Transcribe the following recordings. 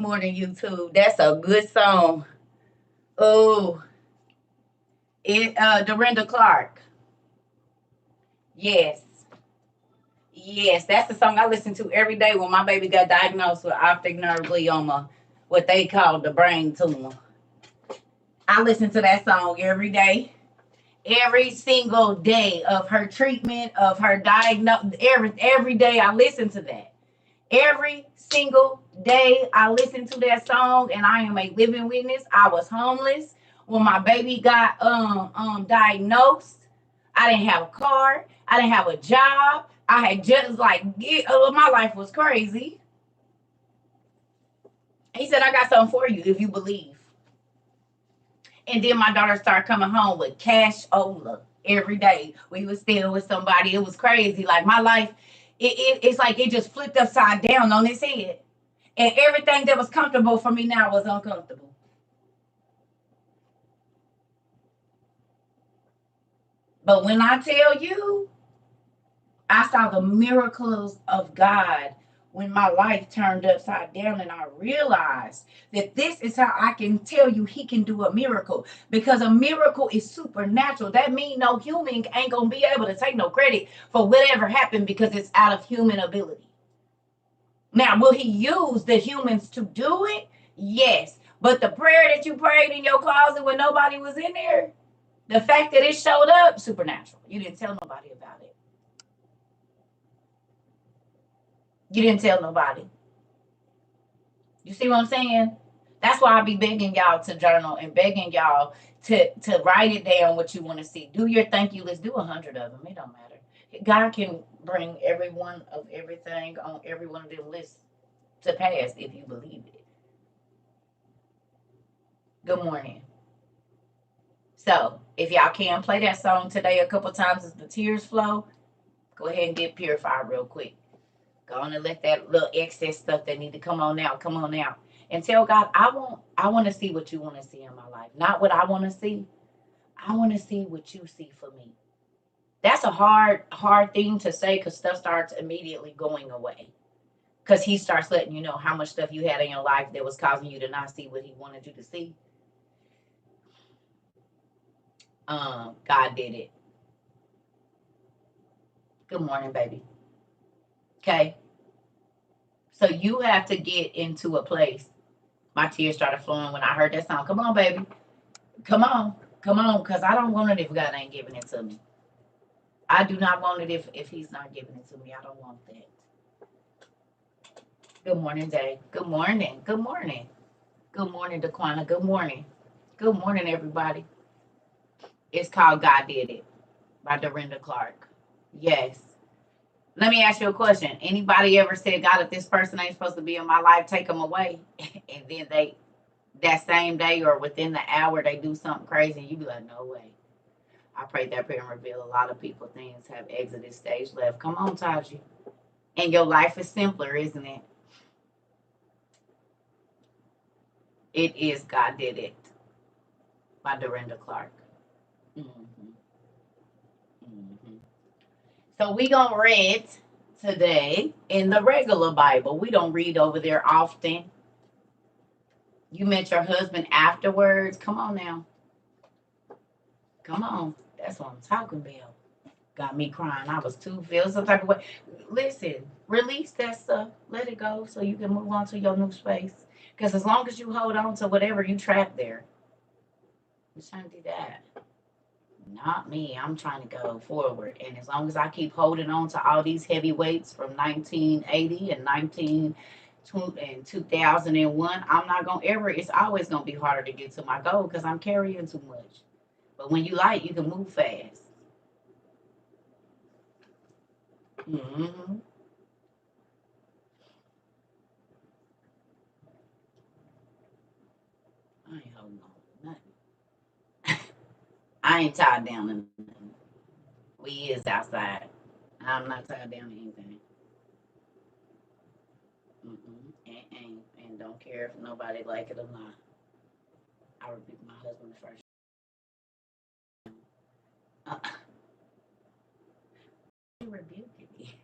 Morning, YouTube. That's a good song. Oh, Dorinda Clark. Yes. Yes, that's the song I listen to every day when my baby got diagnosed with optic nerve glioma, what they call the brain tumor. I listen to that song every day. Every single day of her treatment, of her diagnosis, every day I listen to that. Every single day I listen to that song, and I am a living witness. I was homeless when my baby got diagnosed. I didn't have a car. I didn't have a job. I had just my life was crazy. He said, "I got something for you if you believe." And then my daughter started coming home with cash over every day. We was still with somebody. It was crazy. Like my life, it's like it just flipped upside down on its head. And everything that was comfortable for me now was uncomfortable. But when I tell you, I saw the miracles of God when my life turned upside down, and I realized that this is how I can tell you he can do a miracle, because a miracle is supernatural. That means no human ain't gonna be able to take no credit for whatever happened because it's out of human ability. Now, will he use the humans to do it? Yes. But the prayer that you prayed in your closet when nobody was in there, the fact that it showed up, supernatural. You didn't tell nobody about it. You didn't tell nobody. You see what I'm saying? That's why I be begging y'all to journal and begging y'all to write it down what you want to see. Do your thank you list. Do 100 of them. It don't matter. God can bring every one of everything on every one of them lists to pass if you believe it. Good morning. So if y'all can play that song today a couple times as the tears flow, go ahead and get purified real quick. Go on and let that little excess stuff that need to come on out, come on out. And tell God, I want to see what you want to see in my life. Not what I want to see. I want to see what you see for me. That's a hard thing to say because stuff starts immediately going away. Because he starts letting you know how much stuff you had in your life that was causing you to not see what he wanted you to see. God did it. Good morning, baby. Okay. So you have to get into a place. My tears started flowing when I heard that song. Come on, baby. Come on. Come on. Because I don't want it if God ain't giving it to me. I do not want it if he's not giving it to me. I don't want that. Good morning, Day. Good morning. Good morning. Good morning, Daquana. Good morning. Good morning, everybody. It's called God Did It by Dorinda Clark. Yes. Let me ask you a question. Anybody ever said, God, if this person ain't supposed to be in my life, take them away? And then that same day or within the hour, they do something crazy, and you be like, no way. I prayed that prayer and revealed a lot of people things have exited stage left. Come on, Taji. And your life is simpler, isn't it? It is God Did It by Dorinda Clark. Mm-hmm. Mm-hmm. So we gonna read today in the regular Bible. We don't read over there often. You met your husband afterwards. Come on now. Come on. That's what I'm talking about. Got me crying. I was too feeling some type of way. Listen, release that stuff. Let it go so you can move on to your new space. Because as long as you hold on to whatever you trapped there, you're trying to do that. Not me. I'm trying to go forward. And as long as I keep holding on to all these heavy weights from 1980 and 2001, I'm not going to ever, it's always going to be harder to get to my goal because I'm carrying too much. But when you light, you can move fast. Mm-hmm. I ain't holding on to nothing. I ain't tied down to nothing. We is outside. I'm not tied down to anything. Mm-mm. And don't care if nobody like it or not. I rebuke my husband first. You rebuking me.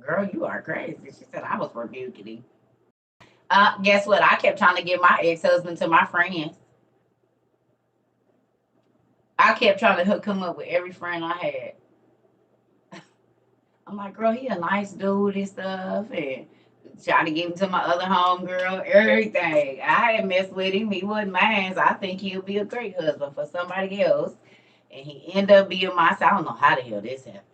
Girl, you are crazy. She said I was rebuking him. Guess what? I kept trying to give my ex-husband to my friends. I kept trying to hook him up with every friend I had. I'm like, girl, he a nice dude and stuff, and try to give him to my other homegirl, everything. I had messed with him. He wasn't mine. So I think he'll be a great husband for somebody else. And he ended up being my son. I don't know how the hell this happened.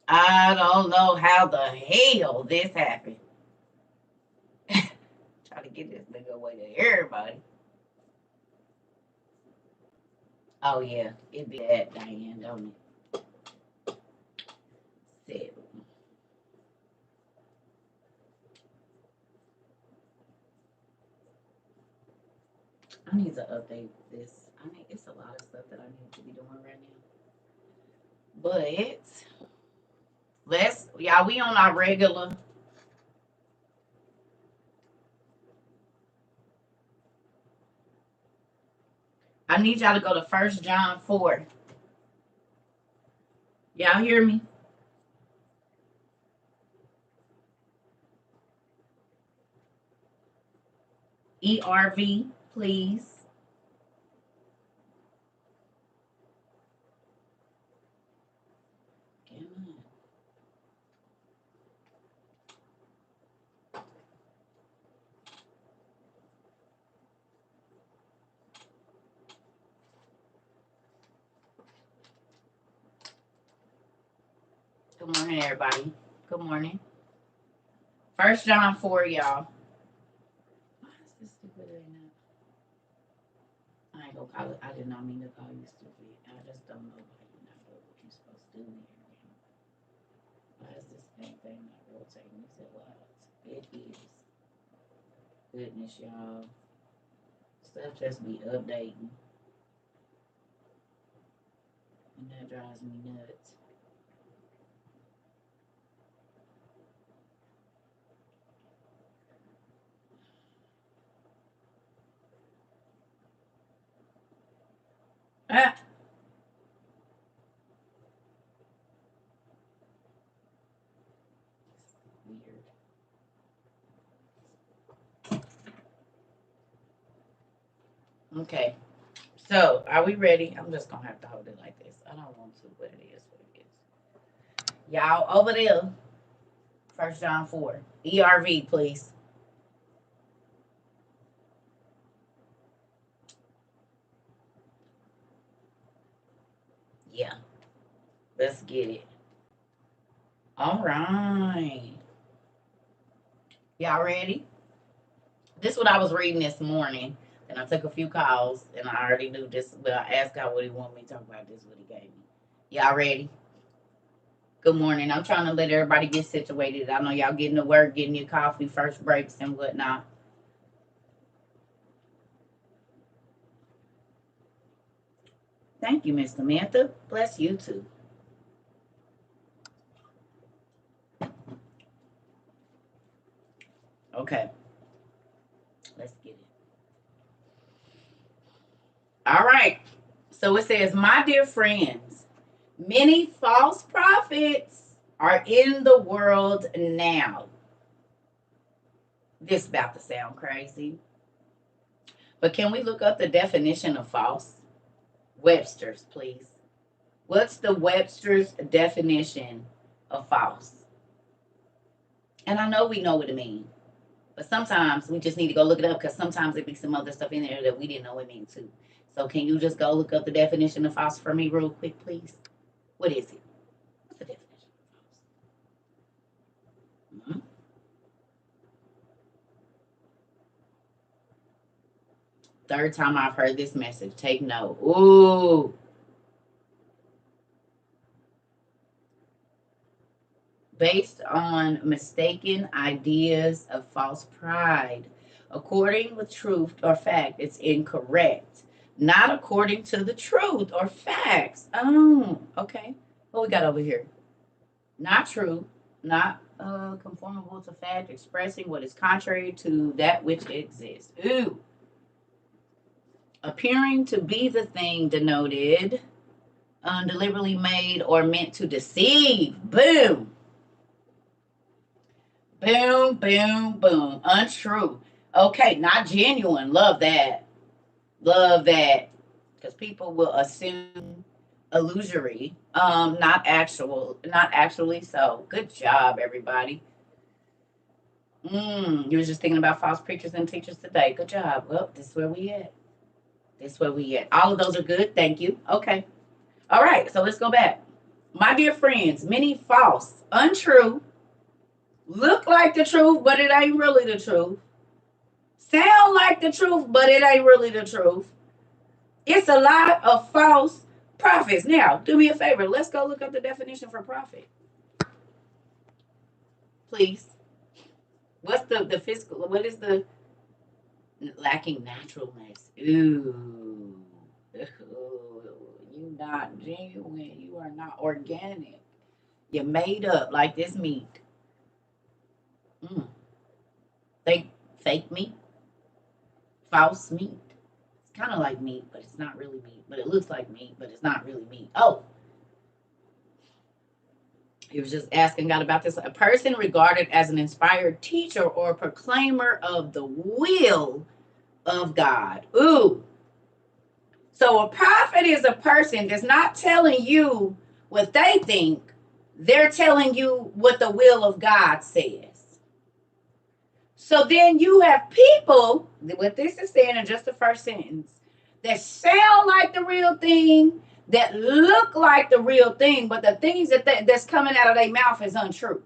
I don't know how the hell this happened. Try to get this nigga away to everybody. Oh yeah, it be that Diane, don't it? Said, I need to update this. I mean, it's a lot of stuff that I need to be doing right now. But y'all, we on our regular. I need y'all to go to 1 John 4. Y'all hear me? ERV, please. Good morning, everybody. Good morning. 1 John 4, y'all. Why is this stupid right now? I ain't gonna call it. I did not mean to call you stupid. I just don't know why you're not doing what you're supposed to do here. Why is this thing not rotating? Is it what? It is. Goodness, y'all. Stuff just be updating. And that drives me nuts. Ah. Weird. Okay. So, are we ready? I'm just gonna have to hold it like this. I don't want to, but it is what it is. Y'all over there. 1 John 4. ERV, please. Yeah. Let's get it. All right. Y'all ready? This is what I was reading this morning. And I took a few calls, and I already knew this, but I asked God what he wanted me to talk about. This is what he gave me. Y'all ready? Good morning. I'm trying to let everybody get situated. I know y'all getting to work, getting your coffee, first breaks, and whatnot. Thank you, Miss Samantha. Bless you too. Okay. Let's get it. All right. So it says, my dear friends, many false prophets are in the world now. This about to sound crazy. But can we look up the definition of false? Webster's, please. What's the Webster's definition of false? And I know we know what it means, but sometimes we just need to go look it up because sometimes it be some other stuff in there that we didn't know it means too. So can you just go look up the definition of false for me real quick, please? What is it? What's the definition of false? Third time I've heard this message. Take note. Ooh. Based on mistaken ideas of false pride. According with truth or fact, it's incorrect. Not according to the truth or facts. Oh, okay. What we got over here? Not true. Not conformable to fact, expressing what is contrary to that which exists. Ooh. Appearing to be the thing denoted, deliberately made or meant to deceive. Boom. Boom, boom, boom. Untrue. Okay, not genuine. Love that. Love that. Because people will assume illusory, not actually so. Good job, everybody. You was just thinking about false preachers and teachers today. Good job. Well, this is where we at. This is where we at. All of those are good. Thank you. Okay. All right. So let's go back. My dear friends, many false, untrue, look like the truth, but it ain't really the truth. Sound like the truth, but it ain't really the truth. It's a lot of false prophets. Now, do me a favor. Let's go look up the definition for prophet. Please. What's the physical? What is the lacking naturalness? Ooh. You not genuine. You are not organic. You're made up like this meat. Mm. Fake, fake meat, false meat. It's kind of like meat, but it's not really meat. But it looks like meat, but it's not really meat. Oh, he was just asking God about this. A person regarded as an inspired teacher or proclaimer of the will of God. Ooh. So a prophet is a person that's not telling you what they think. They're telling you what the will of God says. So then you have people, what this is saying in just the first sentence, that sound like the real thing, that look like the real thing, but the things that's coming out of their mouth is untrue.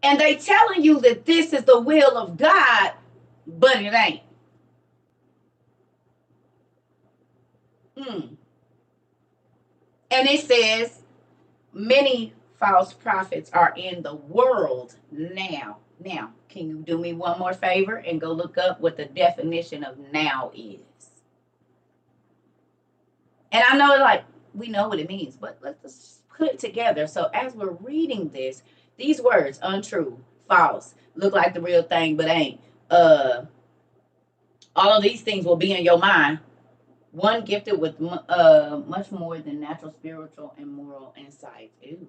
And they telling you that this is the will of God, but it ain't. And it says, many false prophets are in the world now. Now, can you do me one more favor and go look up what the definition of now is? And I know, like, we know what it means, but let's just put it together. So as we're reading this, these words, untrue, false, look like the real thing, but ain't. All of these things will be in your mind. One gifted with much more than natural, spiritual, and moral insight. Ooh.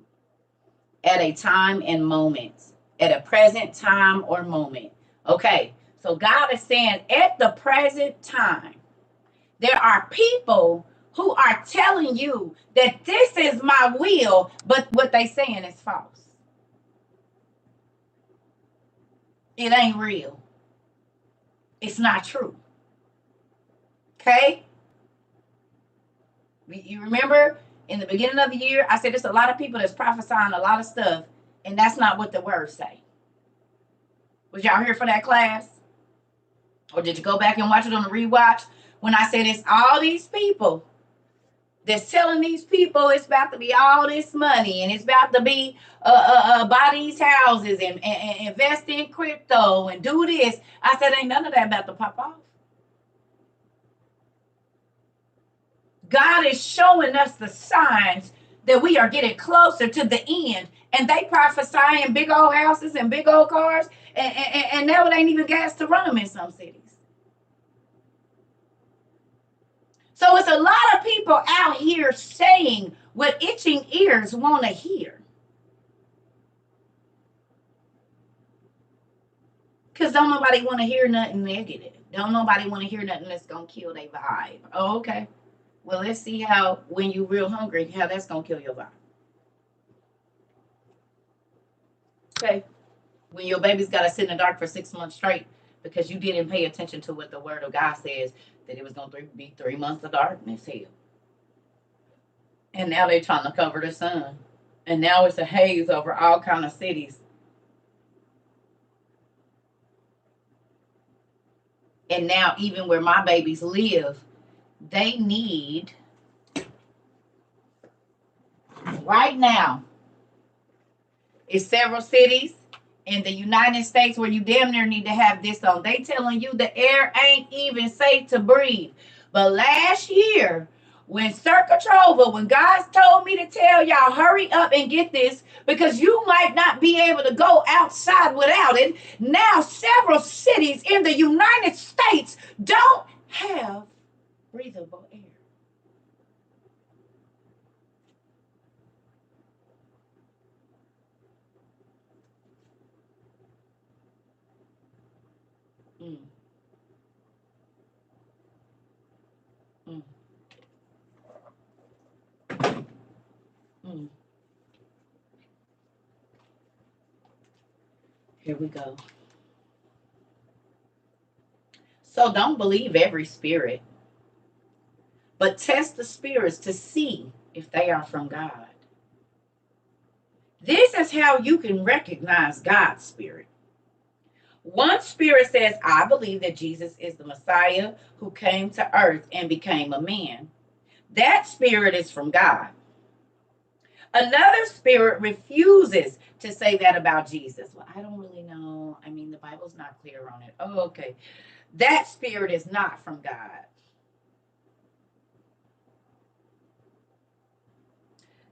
At a time and moment, at a present time or moment. Okay, so God is saying at the present time, there are people who are telling you that this is my will, but what they saying is false. It ain't real. It's not true. Okay? You remember in the beginning of the year, I said there's a lot of people that's prophesying a lot of stuff, and that's not what the words say. Was y'all here for that class? Or did you go back and watch it on the rewatch? When I said it's all these people that's telling these people it's about to be all this money and it's about to be buy these houses and invest in crypto and do this. I said ain't none of that about to pop off. God is showing us the signs that we are getting closer to the end. And they prophesy in big old houses and big old cars. And now it ain't even gas to run them in some cities. So it's a lot of people out here saying what itching ears want to hear. Because don't nobody want to hear nothing negative. Don't nobody want to hear nothing that's going to kill their vibe. Oh, okay. Well, let's see how, when you're real hungry, how that's going to kill your vibe. Okay. When your baby's got to sit in the dark for 6 months straight because you didn't pay attention to what the word of God says, that it was going to be 3 months of darkness here. And now they're trying to cover the sun. And now it's a haze over all kind of cities. And now even where my babies live, they need, right now, it's several cities in the United States where you damn near need to have this on. They telling you the air ain't even safe to breathe. But last year, when CERCA TROVA, when God told me to tell y'all, hurry up and get this, because you might not be able to go outside without it. Now, several cities in the United States don't have breathable air. Mm, mm, mm. Here we go. So don't believe every spirit, but test the spirits to see if they are from God. This is how you can recognize God's spirit. One spirit says, I believe that Jesus is the Messiah who came to earth and became a man. That spirit is from God. Another spirit refuses to say that about Jesus. Well, I don't really know. I mean, the Bible's not clear on it. Oh, okay. That spirit is not from God.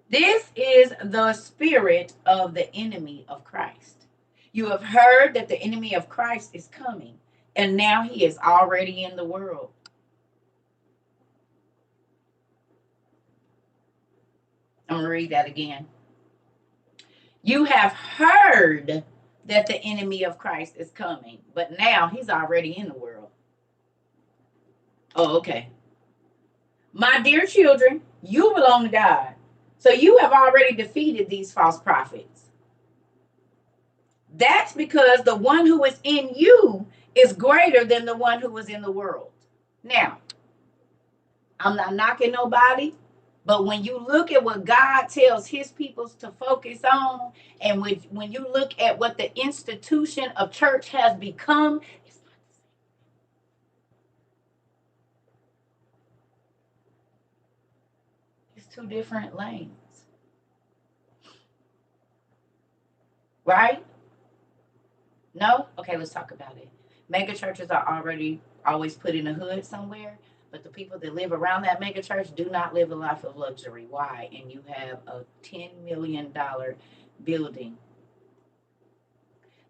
This is the spirit of the enemy of Christ. You have heard that the enemy of Christ is coming, and now he is already in the world. I'm going to read that again. You have heard that the enemy of Christ is coming, but now he's already in the world. Oh, okay. My dear children, you belong to God. So you have already defeated these false prophets. That's because the one who is in you is greater than the one who was in the world. Now, I'm not knocking nobody, but when you look at what God tells his people to focus on, and when you look at what the institution of church has become, it's two different lanes, right? No? Okay, let's talk about it. Mega churches are already always put in a hood somewhere, but the people that live around that mega church do not live a life of luxury. Why? And you have a $10 million building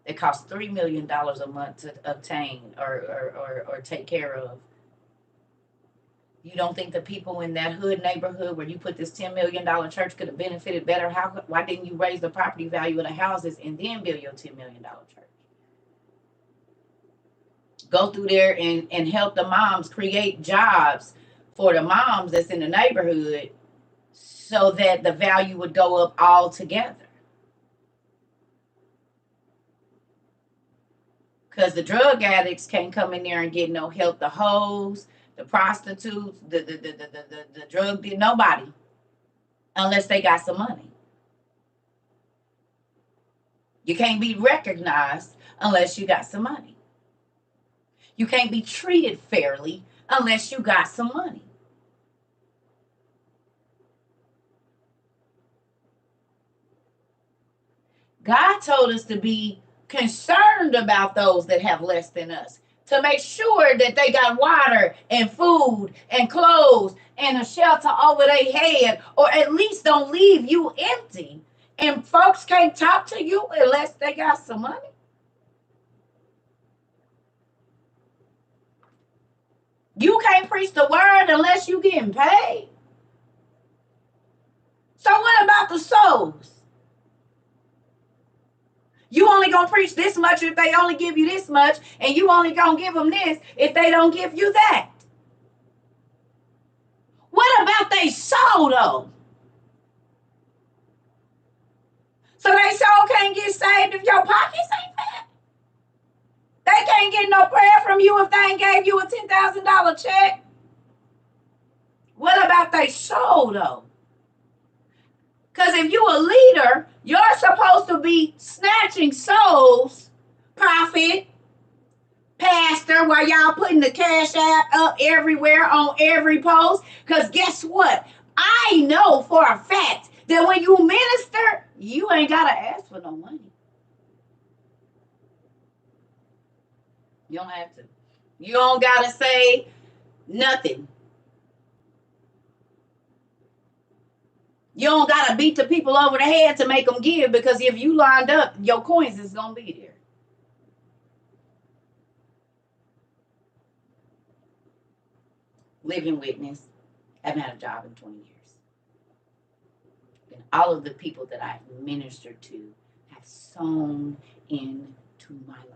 that costs $3 million a month to obtain or take care of. You don't think the people in that hood neighborhood where you put this $10 million church could have benefited better? Why didn't you raise the property value of the houses and then build your $10 million church? Go through there and help the moms create jobs for the moms that's in the neighborhood so that the value would go up all together. Because the drug addicts can't come in there and get no help. The hoes, the prostitutes, the drug dealers, nobody, unless they got some money. You can't be recognized unless you got some money. You can't be treated fairly unless you got some money. God told us to be concerned about those that have less than us, to make sure that they got water and food and clothes and a shelter over their head, or at least don't leave you empty. And folks can't talk to you unless they got some money. You can't preach the word unless you getting paid. So what about the souls? You only gonna preach this much if they only give you this much, and you only gonna give them this if they don't give you that. What about they soul though? So they soul can't get saved if your pockets ain't fat. They can't get no prayer from you if they ain't gave you a $10,000 check. What about they soul though? Because if you a leader, you're supposed to be snatching souls, prophet, pastor, while y'all putting the cash app up everywhere on every post. Because guess what? I know for a fact that when you minister, you ain't got to ask for no money. You don't have to. You don't got to say nothing. You don't got to beat the people over the head to make them give, because if you lined up, your coins is going to be there. Living witness. Haven't had a job in 20 years. And all of the people that I've ministered to have sown into my life.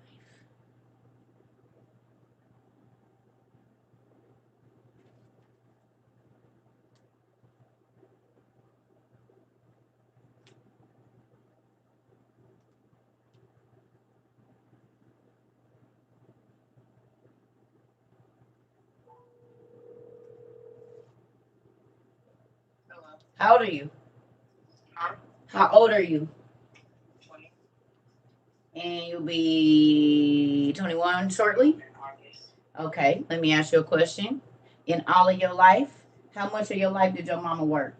How old are you? Huh? How old are you? 20. And you'll be 21 shortly? August. Okay, let me ask you a question. In all of your life, how much of your life did your mama work?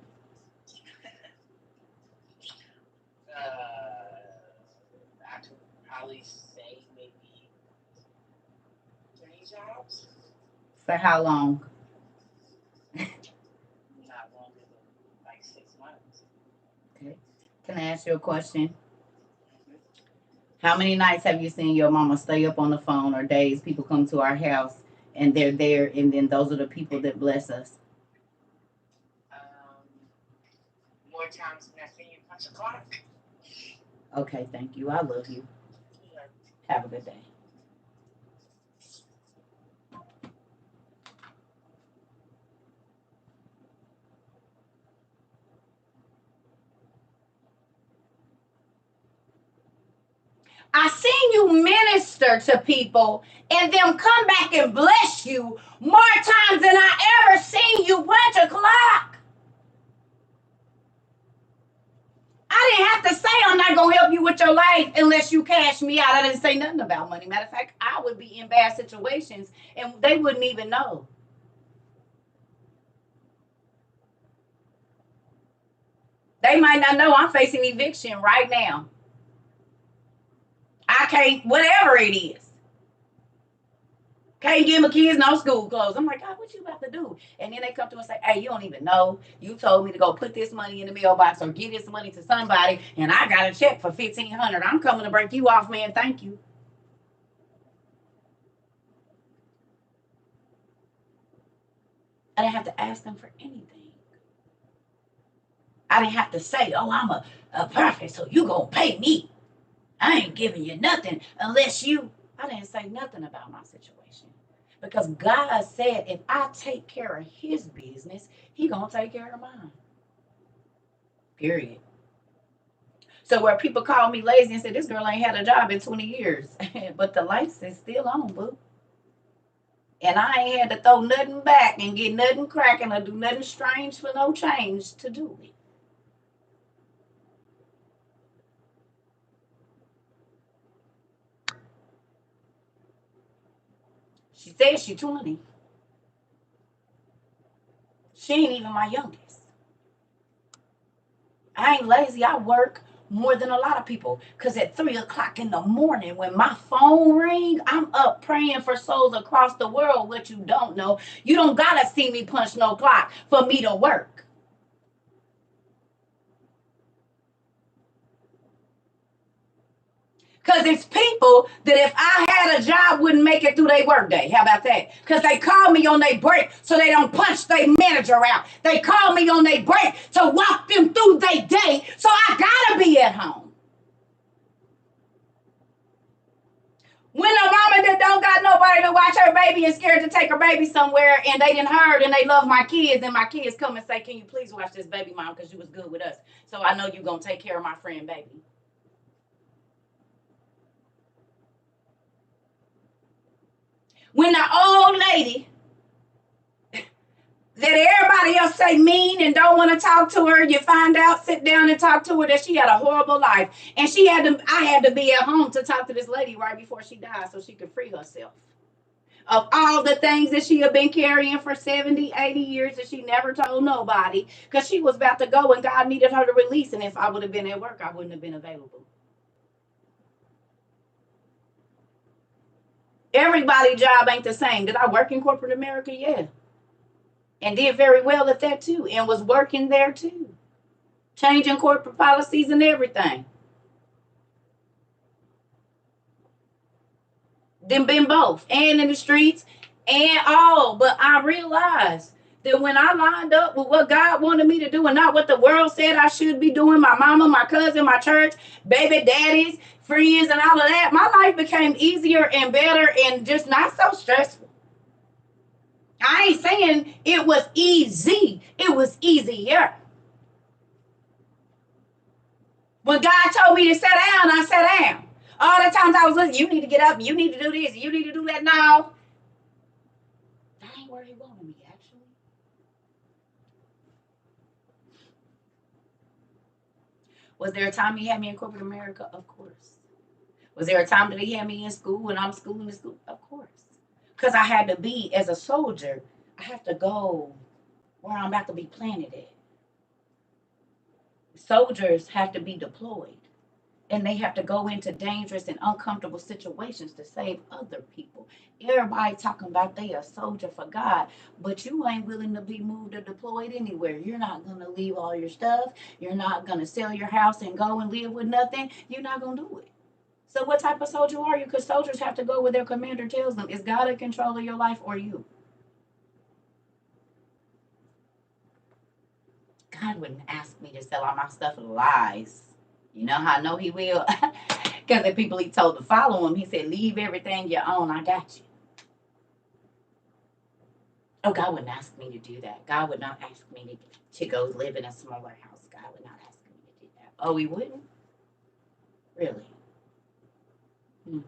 I could probably say maybe 3 jobs. For how long? Not longer than like 6 months. Okay. Can I ask you a question? Mhm. How many nights have you seen your mama stay up on the phone or days people come to our house and they're there and then those are the people that bless us? Um, More times than I've seen you punch a clock. Okay, thank you. I love you. Yeah. Have a good day. I seen you minister to people and them come back and bless you more times than I ever seen you punch a clock. I didn't have to say I'm not going to help you with your life unless you cash me out. I didn't say nothing about money. Matter of fact, I would be in bad situations and they wouldn't even know. They might not know I'm facing eviction right now. I can't, whatever it is. Can't give my kids no school clothes. I'm like, God, what you about to do? And then they come to and say, hey, you don't even know. You told me to go put this money in the mailbox or give this money to somebody, and I got a check for $1,500. I'm coming to break you off, man. Thank you. I didn't have to ask them for anything. I didn't have to say, oh, I'm a prophet, so you gonna pay me. I ain't giving you nothing unless you. I didn't say nothing about my situation. Because God said if I take care of his business, he gonna take care of mine. Period. So where people call me lazy and say this girl ain't had a job in 20 years, but the lights is still on, boo. And I ain't had to throw nothing back and get nothing cracking or do nothing strange for no change to do it. She says she's 20. She ain't even my youngest. I ain't lazy. I work more than a lot of people. Because at 3 o'clock in the morning, when my phone rings, I'm up praying for souls across the world. What you don't know, you don't got to see me punch no clock for me to work. Because it's people that if I had a job wouldn't make it through their workday. How about that? Because they call me on their break so they don't punch their manager out. They call me on their break to walk them through their day, so I got to be at home. When a mama that don't got nobody to watch her baby and scared to take her baby somewhere and they didn't heard and they love my kids and my kids come and say, can you please watch this baby, mom, because you was good with us. So I know you're going to take care of my friend baby. When the old lady that everybody else say mean and don't want to talk to her, you find out, sit down and talk to her, that she had a horrible life. And I had to be at home to talk to this lady right before she died so she could free herself of all the things that she had been carrying for 70, 80 years that she never told nobody because she was about to go and God needed her to release. And if I would have been at work, I wouldn't have been available. Everybody's job ain't the same. Did I work in corporate America? Yeah. And did very well at that too. And was working there too. Changing corporate policies and everything. Then been both. And in the streets and all. But I realized that when I lined up with what God wanted me to do and not what the world said I should be doing, my mama, my cousin, my church, baby daddies, friends, and all of that, my life became easier and better and just not so stressful. I ain't saying it was easy. It was easier. When God told me to sit down, I sat down. All the times I was listening, you need to get up, you need to do this, you need to do that. No, that ain't where he wanted me, actually. Was there a time he had me in corporate America? Of course. Was there a time that he had me in school and I'm schooling in school? Of course. Because I had to be, as a soldier, I have to go where I'm about to be planted at. Soldiers have to be deployed and they have to go into dangerous and uncomfortable situations to save other people. Everybody talking about they a soldier for God, but you ain't willing to be moved or deployed anywhere. You're not gonna leave all your stuff. You're not gonna sell your house and go and live with nothing. You're not gonna do it. So what type of soldier are you? Because soldiers have to go where their commander tells them. Is God in control of your life or you? God wouldn't ask me to sell all my stuff for lies. You know how I know he will? Because the people he told to follow him, he said, leave everything you own. I got you. Oh, God wouldn't ask me to do that. God would not ask me to go live in a smaller house. God would not ask me to do that. Oh, he wouldn't? Really? Hmm.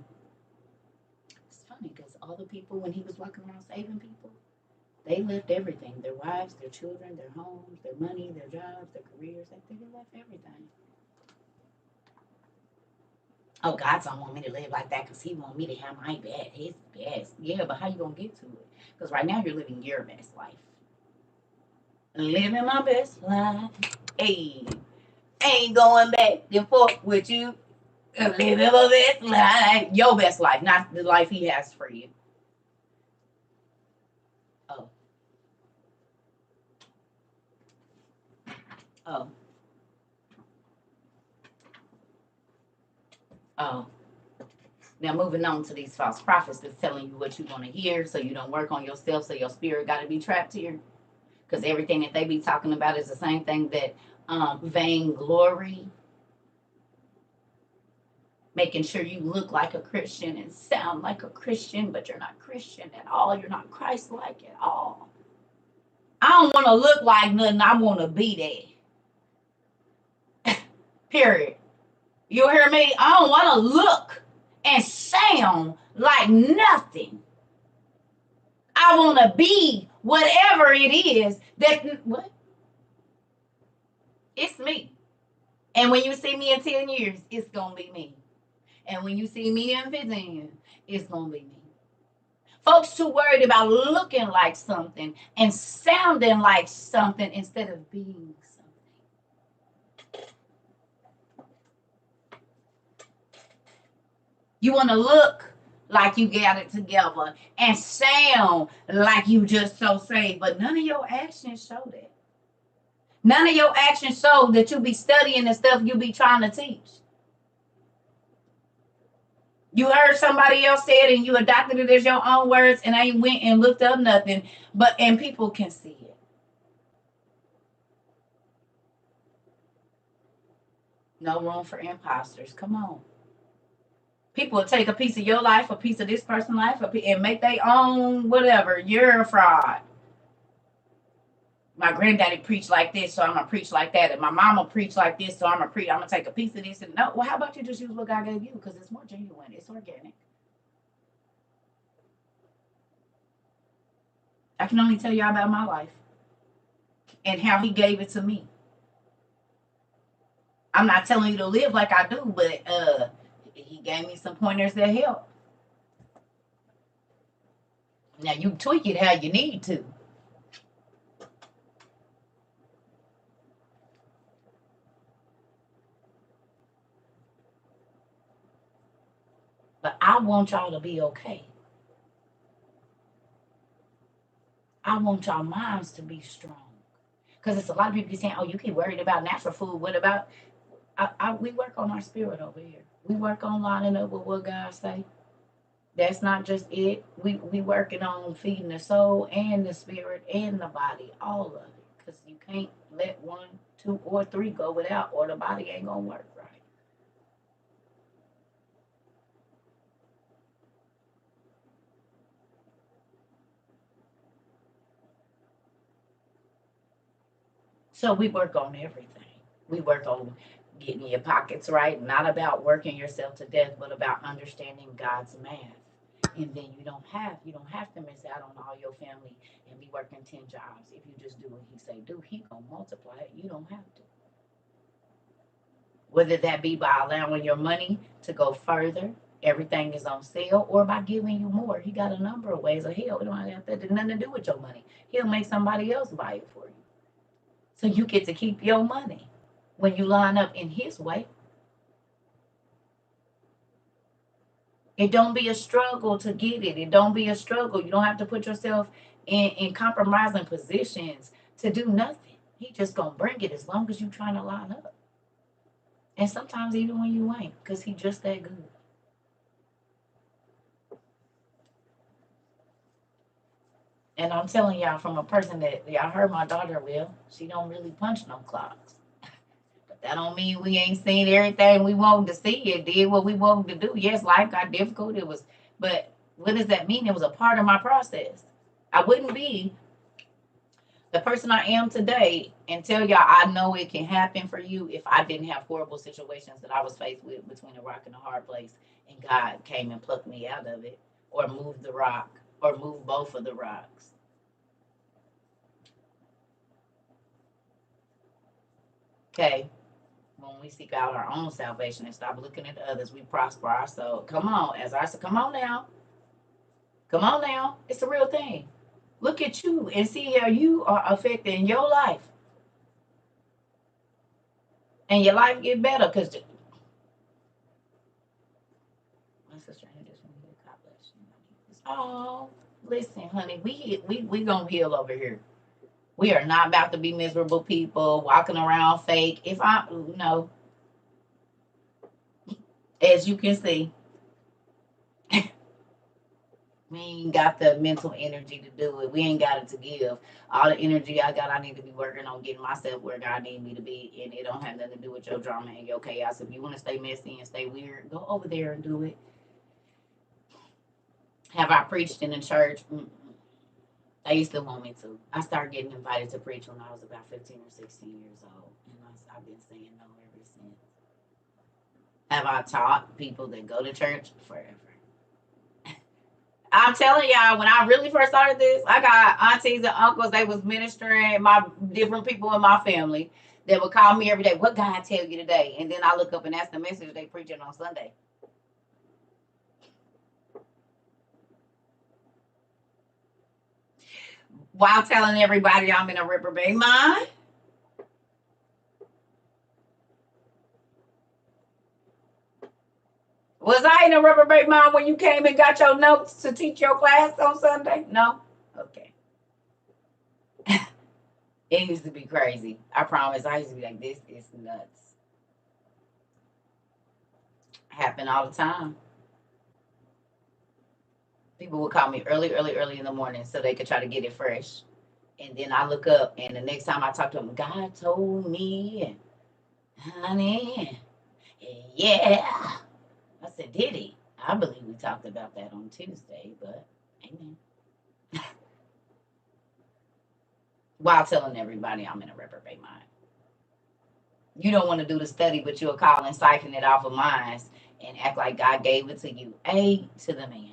It's funny because all the people, when he was walking around saving people, they left everything. Their wives, their children, their homes, their money, their jobs, their careers. They left everything. Oh, God don't want me to live like that because he want me to have my best, his best. Yeah, but how you going to get to it? Because right now you're living your best life. Living my best life. Hey, ain't going back and forth with you. Living my best life. Your best life, not the life he has for you. Oh, oh, oh. Now moving on to these false prophets that's telling you what you want to hear so you don't work on yourself, so your spirit got to be trapped here. Because everything that they be talking about is the same thing that vainglory, making sure you look like a Christian and sound like a Christian, but you're not Christian at all. You're not Christ-like at all. I don't want to look like nothing. I want to be there. Period. You hear me? I don't want to look and sound like nothing. I want to be whatever it is that what? It's me. And when you see me in 10 years, it's going to be me. And when you see me in 15 years, it's going to be me. Folks too worried about looking like something and sounding like something instead of being something. You want to look like you got it together and sound like you just so saved, but none of your actions show that. None of your actions show that you be studying the stuff you be trying to teach. You heard somebody else say it and you adopted it as your own words and ain't went and looked up nothing, and people can see it. No room for imposters. Come on. People will take a piece of your life, a piece of this person's life, and make their own whatever. You're a fraud. My granddaddy preached like this, so I'm gonna preach like that. And my mama preached like this, so I'm gonna take a piece of this. And no, well, how about you just use what God gave you? Because it's more genuine, it's organic. I can only tell y'all about my life and how he gave it to me. I'm not telling you to live like I do, but he gave me some pointers that help. Now you tweak it how you need to. But I want y'all to be okay. I want y'all minds to be strong. Because it's a lot of people saying, oh, you keep worried about natural food. What about, we work on our spirit over here. We work on lining up with what God say. That's not just it. We working on feeding the soul and the spirit and the body, all of it. Because you can't let one, two, or three go without, or the body ain't going to work right. So we work on everything. We work on getting your pockets right, not about working yourself to death, but about understanding God's math. And then you don't have to miss out on all your family and be working 10 jobs. If you just do what he say do, he gonna multiply it. You don't have to. Whether that be by allowing your money to go further, everything is on sale, or by giving you more. He got a number of ways of hell. It don't have nothing to do with your money. He'll make somebody else buy it for you. So you get to keep your money when you line up in his way. It don't be a struggle to get it. It don't be a struggle. You don't have to put yourself in compromising positions to do nothing. He just gonna bring it as long as you trying to line up. And sometimes even when you ain't, because he just that good. And I'm telling y'all from a person that y'all heard my daughter will, she don't really punch no clocks. But that don't mean we ain't seen everything we wanted to see. It did what we wanted to do. Yes, life got difficult. It was, but what does that mean? It was a part of my process. I wouldn't be the person I am today and tell y'all I know it can happen for you if I didn't have horrible situations that I was faced with between a rock and a hard place, and God came and plucked me out of it, or moved the rock, or moved both of the rocks. Okay, when we seek out our own salvation and stop looking at others, we prosper our soul. Come on, as I said, come on now. Come on now. It's a real thing. Look at you and see how you are affecting your life. And your life get better because my sister just want to God bless you. Oh, listen, honey, we gonna heal over here. We are not about to be miserable people walking around fake. If I no, as you can see, we ain't got the mental energy to do it. We ain't got it to give. All the energy I got, I need to be working on getting myself where God need me to be. And it don't have nothing to do with your drama and your chaos. If you want to stay messy and stay weird, go over there and do it. Have I preached in the church? They used to want me to. I started getting invited to preach when I was about 15 or 16 years old. And I've been saying no ever since. Have I taught people that go to church? Forever. I'm telling y'all, when I really first started this, I got aunties and uncles. They was ministering my different people in my family that would call me every day. What God tell you today? And then I look up and that's the message they preaching on Sunday. While telling everybody I'm in a reprobate mind. Was I in a reprobate mind when you came and got your notes to teach your class on Sunday? No? Okay. It used to be crazy. I promise. I used to be like, this is nuts. Happen all the time. People would call me early in the morning so they could try to get it fresh. And then I look up, and the next time I talk to them, God told me, honey, yeah. I said, did he? I believe we talked about that on Tuesday, but amen. While telling everybody I'm in a reprobate mind. You don't want to do the study, but you'll call and siphon it off of mine and act like God gave it to you. A to the man.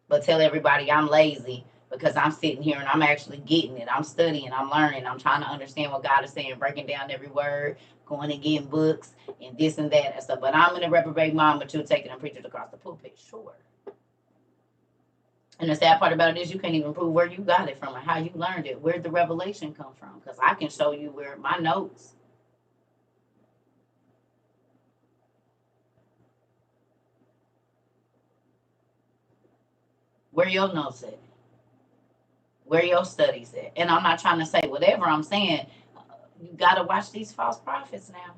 But tell everybody I'm lazy because I'm sitting here and I'm actually getting it. I'm studying, I'm learning, I'm trying to understand what God is saying, breaking down every word, going and getting books and this and that and stuff. But I'm in a reprobate mind, but you're taking and preaching across the pulpit. Sure. And the sad part about it is you can't even prove where you got it from or how you learned it. Where'd the revelation come from? Because I can show you where my notes. Where your notes at? Where your studies at? And I'm not trying to say whatever. I'm saying you got to watch these false prophets now.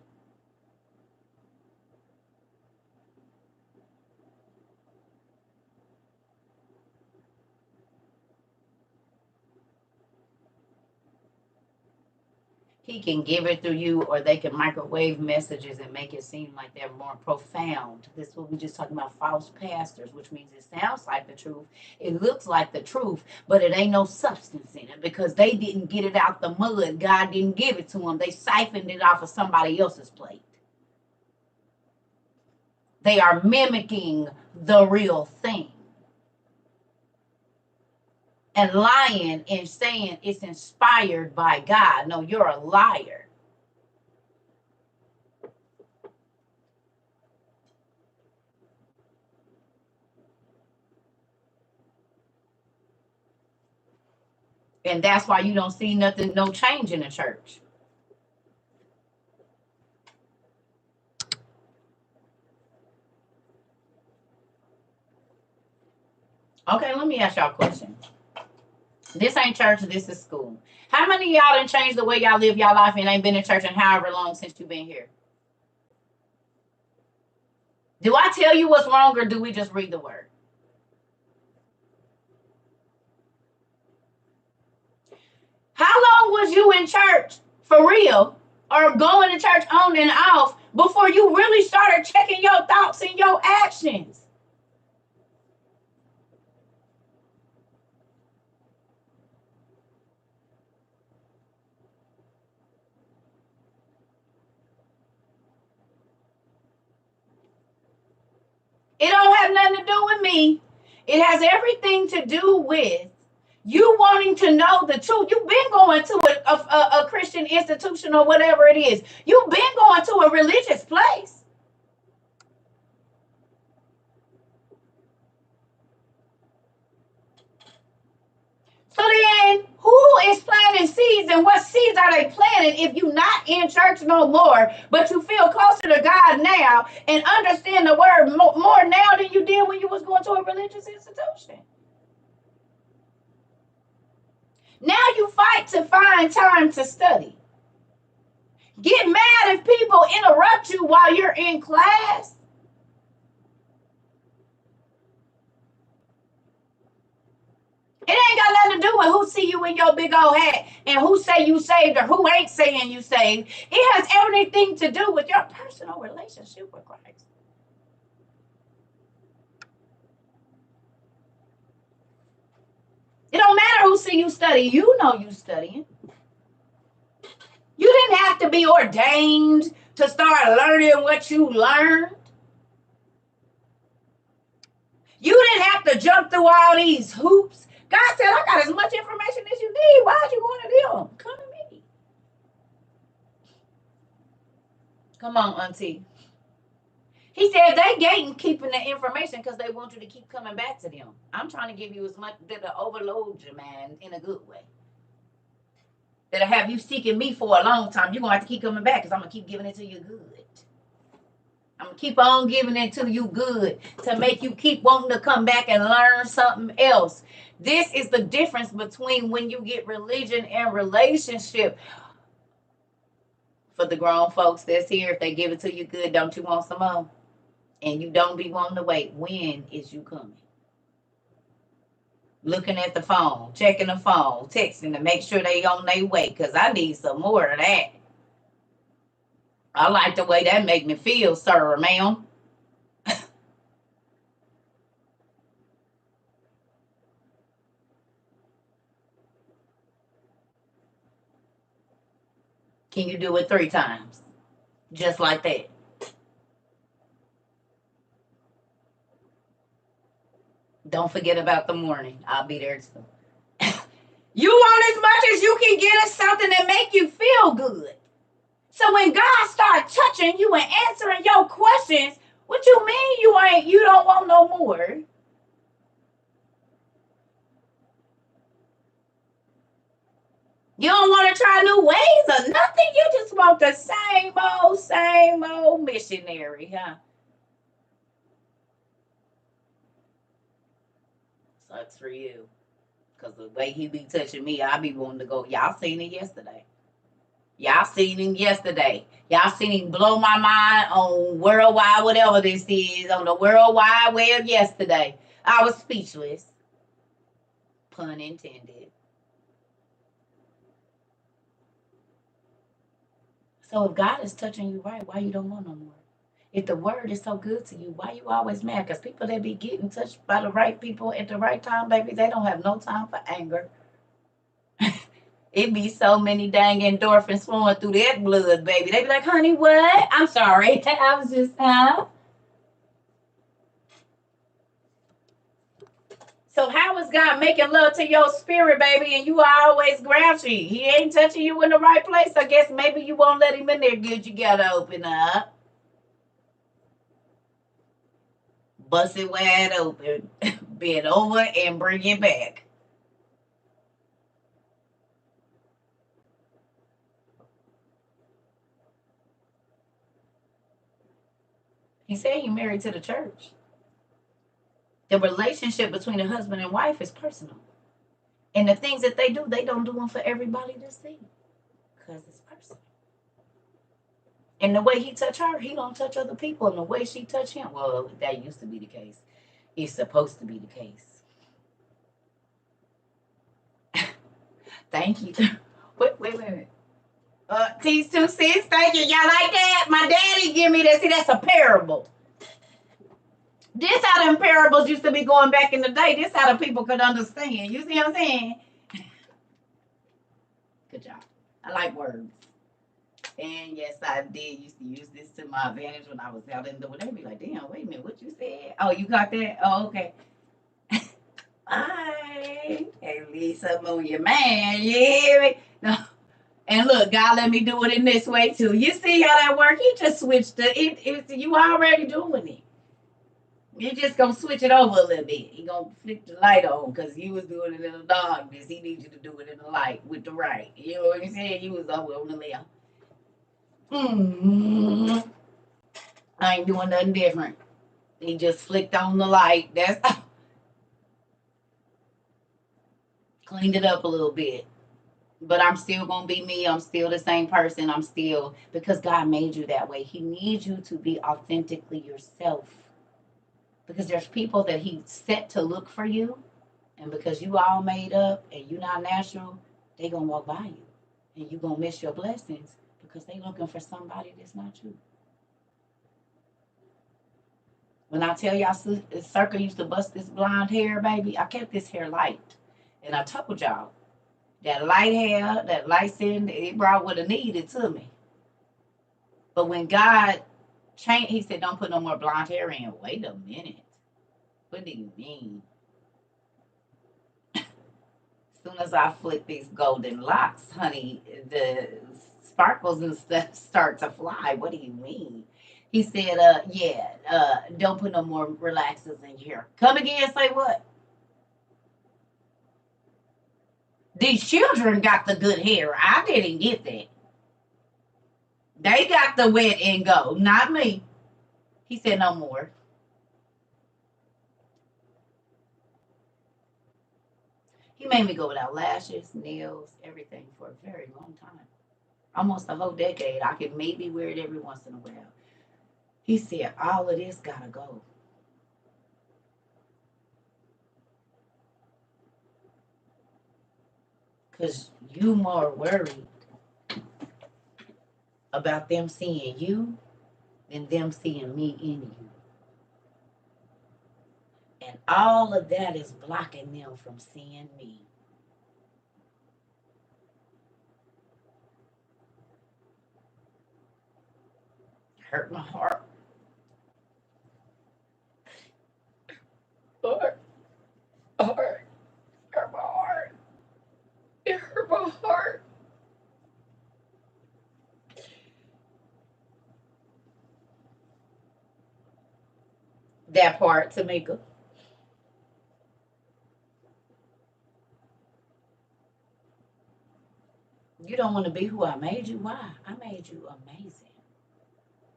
He can give it through you, or they can microwave messages and make it seem like they're more profound. This is what we just talking about, false pastors, which means it sounds like the truth. It looks like the truth, but it ain't no substance in it because they didn't get it out the mud. God didn't give it to them. They siphoned it off of somebody else's plate. They are mimicking the real thing. And lying and saying it's inspired by God. No, you're a liar. And that's why you don't see nothing, no change in the church. Okay, let me ask y'all a question. This ain't church, this is school. How many of y'all done changed the way y'all live y'all life and ain't been in church in however long since you've been here? Do I tell you what's wrong, or do we just read the word? How long was you in church for real, or going to church on and off, before you really started checking your thoughts and your actions? It don't have nothing to do with me. It has everything to do with you wanting to know the truth. You've been going to a Christian institution or whatever it is. You've been going to a religious place. So then, who is planting seeds, and what seeds are they planting if you're not in church no more, but you feel closer to God now and understand the word more now than you did when you was going to a religious institution? Now you fight to find time to study. Get mad if people interrupt you while you're in class. It ain't got nothing to do with who see you in your big old hat and who say you saved or who ain't saying you saved. It has everything to do with your personal relationship with Christ. It don't matter who see you study. You know you studying. You didn't have to be ordained to start learning what you learned. You didn't have to jump through all these hoops. God said, I got as much information as you need. Why are you going to them? Come to me. Come on, auntie. He said they gating keeping the information because they want you to keep coming back to them. I'm trying to give you as much that'll overload you, man, in a good way. That'll have you seeking me for a long time. You're going to have to keep coming back because I'm going to keep giving it to you good. I'm going to keep on giving it to you good to make you keep wanting to come back and learn something else. This is the difference between when you get religion and relationship. For the grown folks that's here, if they give it to you good, don't you want some more? And you don't be wanting to wait. When is you coming? Looking at the phone, checking the phone, texting to make sure they on their way, because I need some more of that. I like the way that make me feel, sir, ma'am. Can you do it 3 times? Just like that. Don't forget about the morning. I'll be there too. You want as much as you can get of something that make you feel good. So when God starts touching you and answering your questions, what you mean you don't want no more? You don't want to try new ways or nothing. You just want the same old missionary, huh? Sucks for you. Because the way he be touching me, I be wanting to go. Y'all seen it yesterday. Y'all seen him yesterday. Y'all seen him blow my mind on worldwide, whatever this is, on the World Wide Web yesterday. I was speechless. Pun intended. So if God is touching you right, why you don't want no more? If the word is so good to you, why you always mad? Because people that be getting touched by the right people at the right time, baby, they don't have no time for anger. It be so many dang endorphins flowing through that blood, baby. They be like, honey, what? I'm sorry. I was just, huh? So how is God making love to your spirit, baby, and you are always grouchy? He ain't touching you in the right place. I guess maybe you won't let him in there good. You gotta open up. Bust it wide open. Bend over and bring it back. He said he married to the church. The relationship between a husband and wife is personal. And the things that they don't do them for everybody to see. Because it's personal. And the way he touch her, he don't touch other people. And the way she touch him, well, that used to be the case. It's supposed to be the case. Thank you. Wait a minute. Teach 2-6, thank you. Y'all like that? My daddy give me that. See, that's a parable. This how them parables used to be going back in the day. This how the people could understand. You see what I'm saying? Good job. I like words. And yes, I did used to use this to my advantage when I was out in the wood. They'd be like, damn, wait a minute, what you said? Oh, you got that? Oh, okay. Bye. At least I'm on your man. You hear me? No. And look, God let me do it in this way too. You see how that works? He just switched it. You already doing it. You just gonna switch it over a little bit. He gonna flick the light on because you was doing it in the darkness. He needs you to do it in the light with the right. You know what I'm saying? You was over on the left. I ain't doing nothing different. He just flicked on the light. That's cleaned it up a little bit. But I'm still gonna be me. I'm still the same person. I'm still, because God made you that way. He needs you to be authentically yourself. Because there's people that he set to look for you, and because you all made up and you not natural, they gonna walk by you, and you gonna miss your blessings because they looking for somebody that's not you. When I tell y'all, CERCA used to bust this blonde hair, baby, I kept this hair light, and I told y'all that light hair, that light skin, it brought what it needed to me. But when God changed, he said, "Don't put no more blonde hair in." Wait a minute. What do you mean? As soon as I flick these golden locks, honey, the sparkles and stuff start to fly. What do you mean? He said, don't put no more relaxers in your hair. Come again, say what? These children got the good hair. I didn't get that. They got the wet and go, not me. He said, no more. He made me go without lashes, nails, everything for a very long time. Almost a whole decade. I could maybe wear it every once in a while. He said, all of this gotta go. Because you more worried about them seeing you than them seeing me in you. And all of that is blocking them from seeing me. Hurt my heart. Hurt my heart. It hurt my heart. That part, Tamika. You don't want to be who I made you. Why? I made you amazing.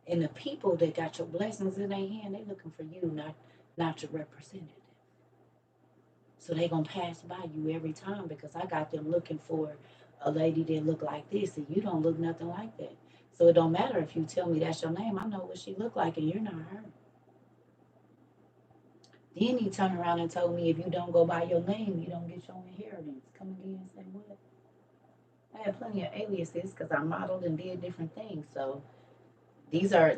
And the people that got your blessings in their hand, they looking for you, not your representative. So they gonna pass by you every time because I got them looking for a lady that look like this, and you don't look nothing like that. So it don't matter if you tell me that's your name. I know what she look like, and you're not her. Then he turned around and told me, if you don't go by your name, you don't get your inheritance. Come again and say what? I had plenty of aliases because I modeled and did different things. So these are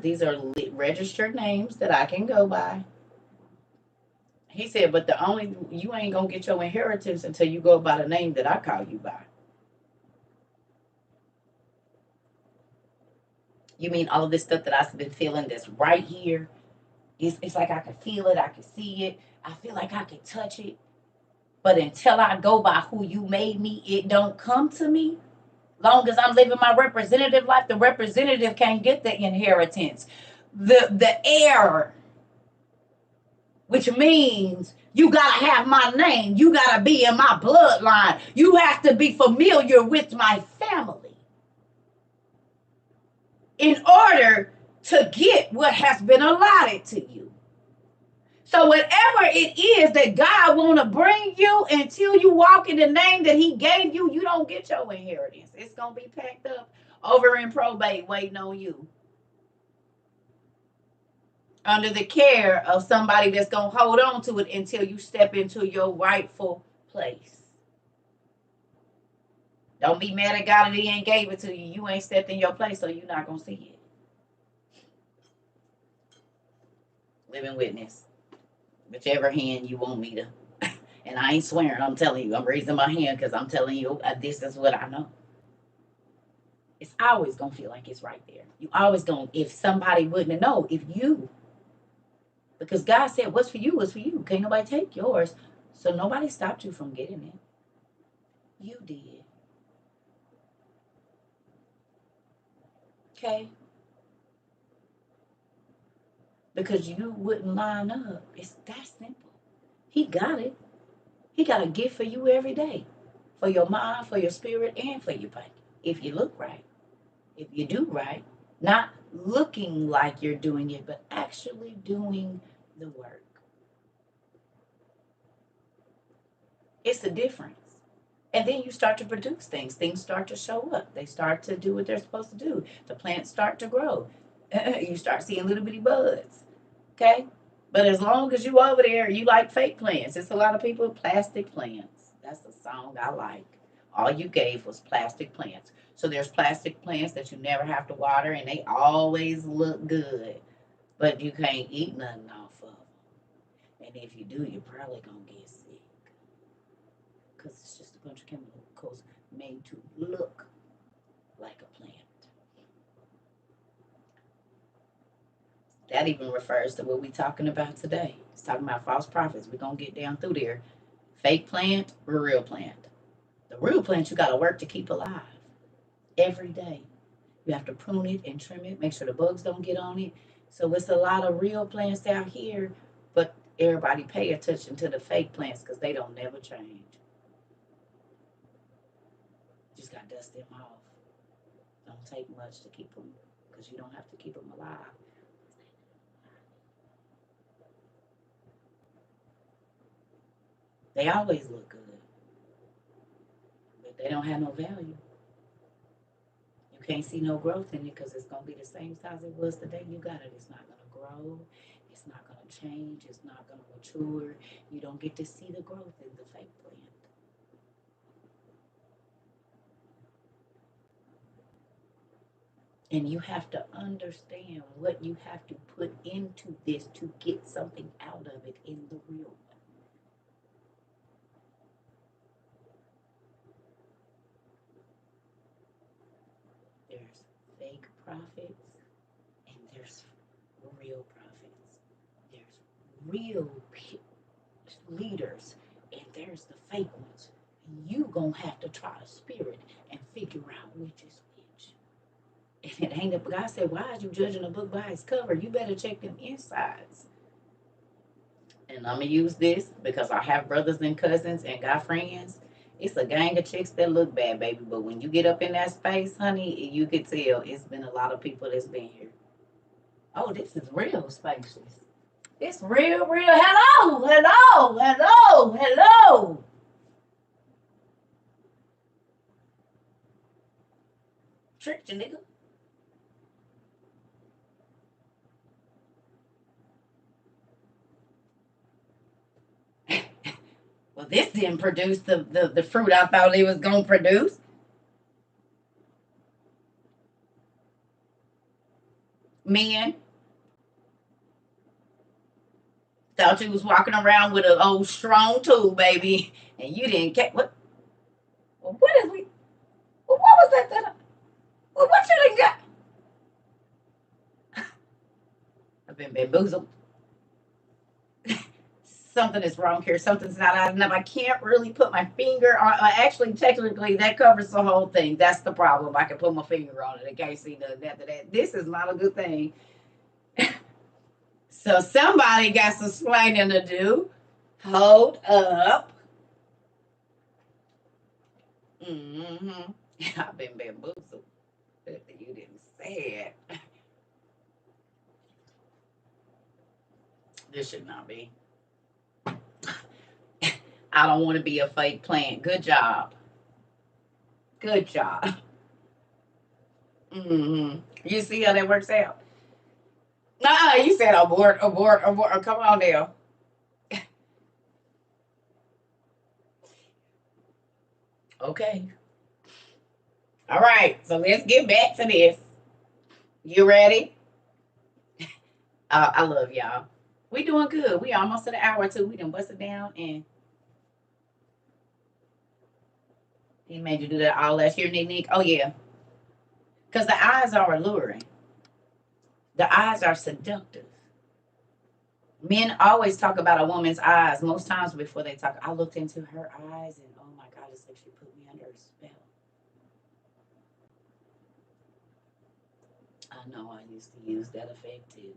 registered names that I can go by. He said, but you ain't gonna get your inheritance until you go by the name that I call you by. You mean all of this stuff that I've been feeling that's right here? It's like I can feel it, I can see it, I feel like I can touch it. But until I go by who you made me, it don't come to me. Long as I'm living my representative life, the representative can't get the inheritance. The heir, which means you gotta have my name. You gotta be in my bloodline. You have to be familiar with my family in order to get what has been allotted to you. So whatever it is that God want to bring you, until you walk in the name that he gave you, you don't get your inheritance. It's going to be packed up over in probate waiting on you, under the care of somebody that's going to hold on to it until you step into your rightful place. Don't be mad at God that he ain't gave it to you. You ain't stepped in your place, so you're not going to see it. Living witness. Whichever hand you want me to. And I ain't swearing, I'm telling you. I'm raising my hand because I'm telling you this is what I know. It's always going to feel like it's right there. You always going to, if somebody wouldn't know, if you, because God said, what's for you is for you. Can't nobody take yours. So nobody stopped you from getting it. You did. Okay? Because you wouldn't line up. It's that simple. He got it. He got a gift for you every day. For your mind, for your spirit, and for your body. If you look right. If you do right. Not looking like you're doing it, but actually doing the work. It's a difference. And then you start to produce things. Things start to show up. They start to do what they're supposed to do. The plants start to grow. You start seeing little bitty buds. Okay? But as long as you over there, you like fake plants. It's a lot of people with plastic plants. That's the song I like. All you gave was plastic plants. So there's plastic plants that you never have to water, and they always look good. But you can't eat nothing off of them. And if you do, you're probably going to get sick. Because it's just a bunch of chemicals made to look like a plant. That even refers to what we're talking about today. It's talking about false prophets. We're going to get down through there. Fake plant, real plant. The real plant you got to work to keep alive every day. You have to prune it and trim it, make sure the bugs don't get on it. So it's a lot of real plants out here, but everybody pay attention to the fake plants because they don't never change. Just got to dust them off. Don't take much to keep them, because you don't have to keep them alive. They always look good, but they don't have no value. You can't see no growth in it because it's going to be the same size it was the day you got it. It's not going to grow. It's not going to change. It's not going to mature. You don't get to see the growth in the fake plant. And you have to understand what you have to put into this to get something out of it in the real one. There's fake prophets and there's real prophets. There's real leaders and there's the fake ones. You gonna have to try the spirit and figure out which is which. And it ain't up. God said, why is you judging a book by its cover? You better check them insides. And I'm gonna use this because I have brothers and cousins and got friends. It's a gang of chicks that look bad, baby. But when you get up in that space, honey, you can tell it's been a lot of people that's been here. Oh, this is real spacious. It's real, real. Hello, hello, hello, hello. Tricked you, nigga. Well, this didn't produce the fruit I thought it was going to produce. Men thought you was walking around with an old strong tool, baby, and you didn't catch what? Well, what is we? Well, what was that? Well, what you done got? I've been bamboozled. Something is wrong here. Something's not out enough. I can't really put my finger on. Actually, technically, that covers the whole thing. That's the problem. I can put my finger on it. I can't see that. This is not a good thing. So somebody got some explaining to do. Hold up. I've been bamboozled. You didn't say it. This should not be. I don't want to be a fake plant. Good job. Good job. You see how that works out? Nah, you said abort, abort, abort. Oh, come on now. Okay. All right. So let's get back to this. You ready? I love y'all. We doing good. We almost at an hour too. We done bust it down, and he made you do that all last year, Nick. Oh yeah, because the eyes are alluring. The eyes are seductive. Men always talk about a woman's eyes. Most times before they talk, I looked into her eyes, and oh my God, it's like she put me under a spell. I know I used to use that effect too.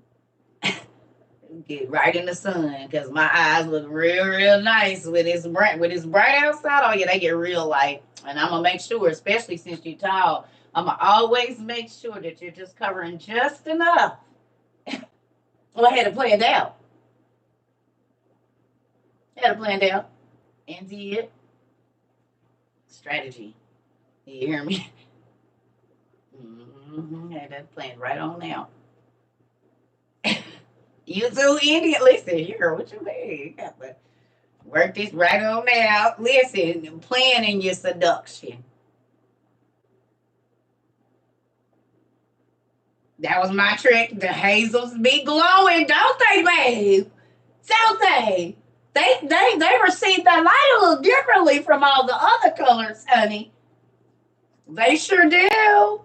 Get right in the sun because my eyes look real, real nice when it's bright. When it's bright outside, oh yeah, they get real light. And I'm gonna make sure, especially since you're tall, I'm gonna always make sure that you're just covering just enough. Well, I had to plan it out. I had to plan it out. And did strategy. You hear me? Had that planned right on now. You too, Indian. Listen, here, what you mean? You got to work this right on now. Listen, planning your seduction. That was my trick. The hazels be glowing, don't they, babe? Don't they? They receive that light a little differently from all the other colors, honey. They sure do.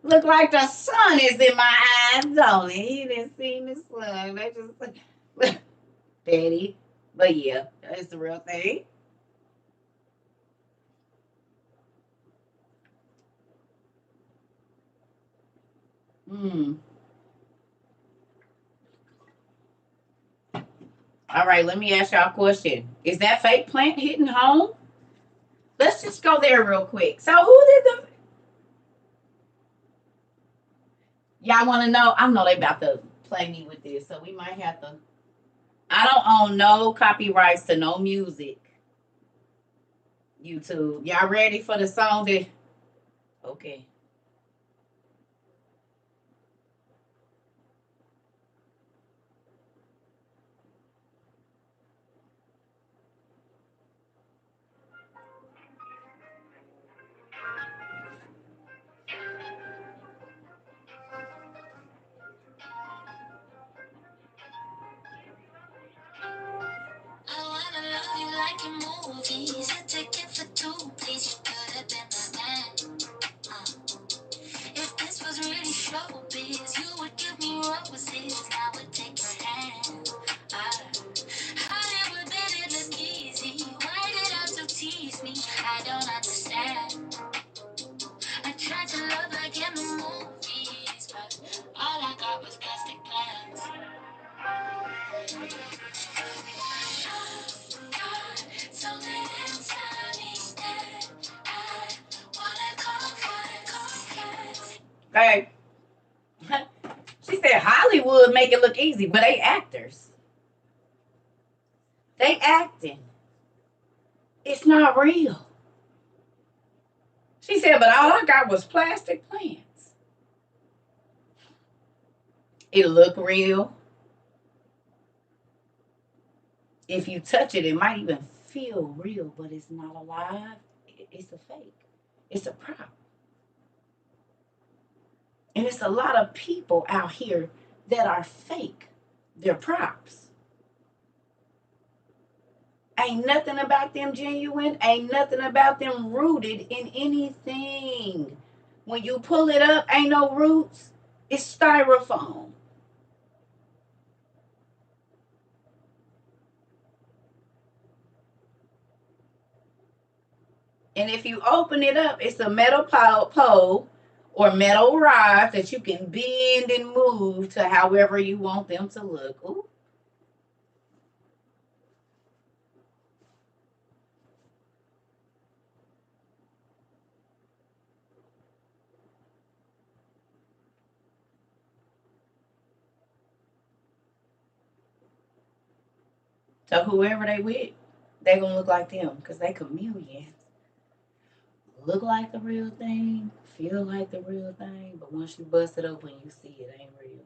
Look like the sun is in my eyes, don't it? You didn't see the sun. They just petty. But yeah, it's the real thing. Hmm. All right, let me ask y'all a question. Is that fake plant hitting home? Let's just go there real quick. So who did the y'all want to know? I know they about to play me with this, so we might have to. I don't own no copyrights to no music. YouTube, y'all ready for the song? That okay. I wanna love you like in movies. A ticket for two, please. You could have been my man. If this was really showbiz, you would give me roses. I would take your hand. Hollywood made it look easy. Why did I to tease me? I don't understand. I tried to love like in the movies, but all I got was plastic plans. Something inside me that I wanna confess. Hey, she said Hollywood make it look easy, but they actors. They acting. It's not real. She said, but all I got was plastic plants. It look real. If you touch it, it might even feel real, but it's not alive. It's a fake. It's a prop. And it's a lot of people out here that are fake. They're props. Ain't nothing about them genuine. Ain't nothing about them rooted in anything. When you pull it up, ain't no roots. It's styrofoam. And if you open it up, it's a metal pole or metal rods that you can bend and move to however you want them to look. Ooh. So whoever they with, they gonna look like them because they chameleons. Look like the real thing, feel like the real thing, but once you bust it open, you see it ain't real.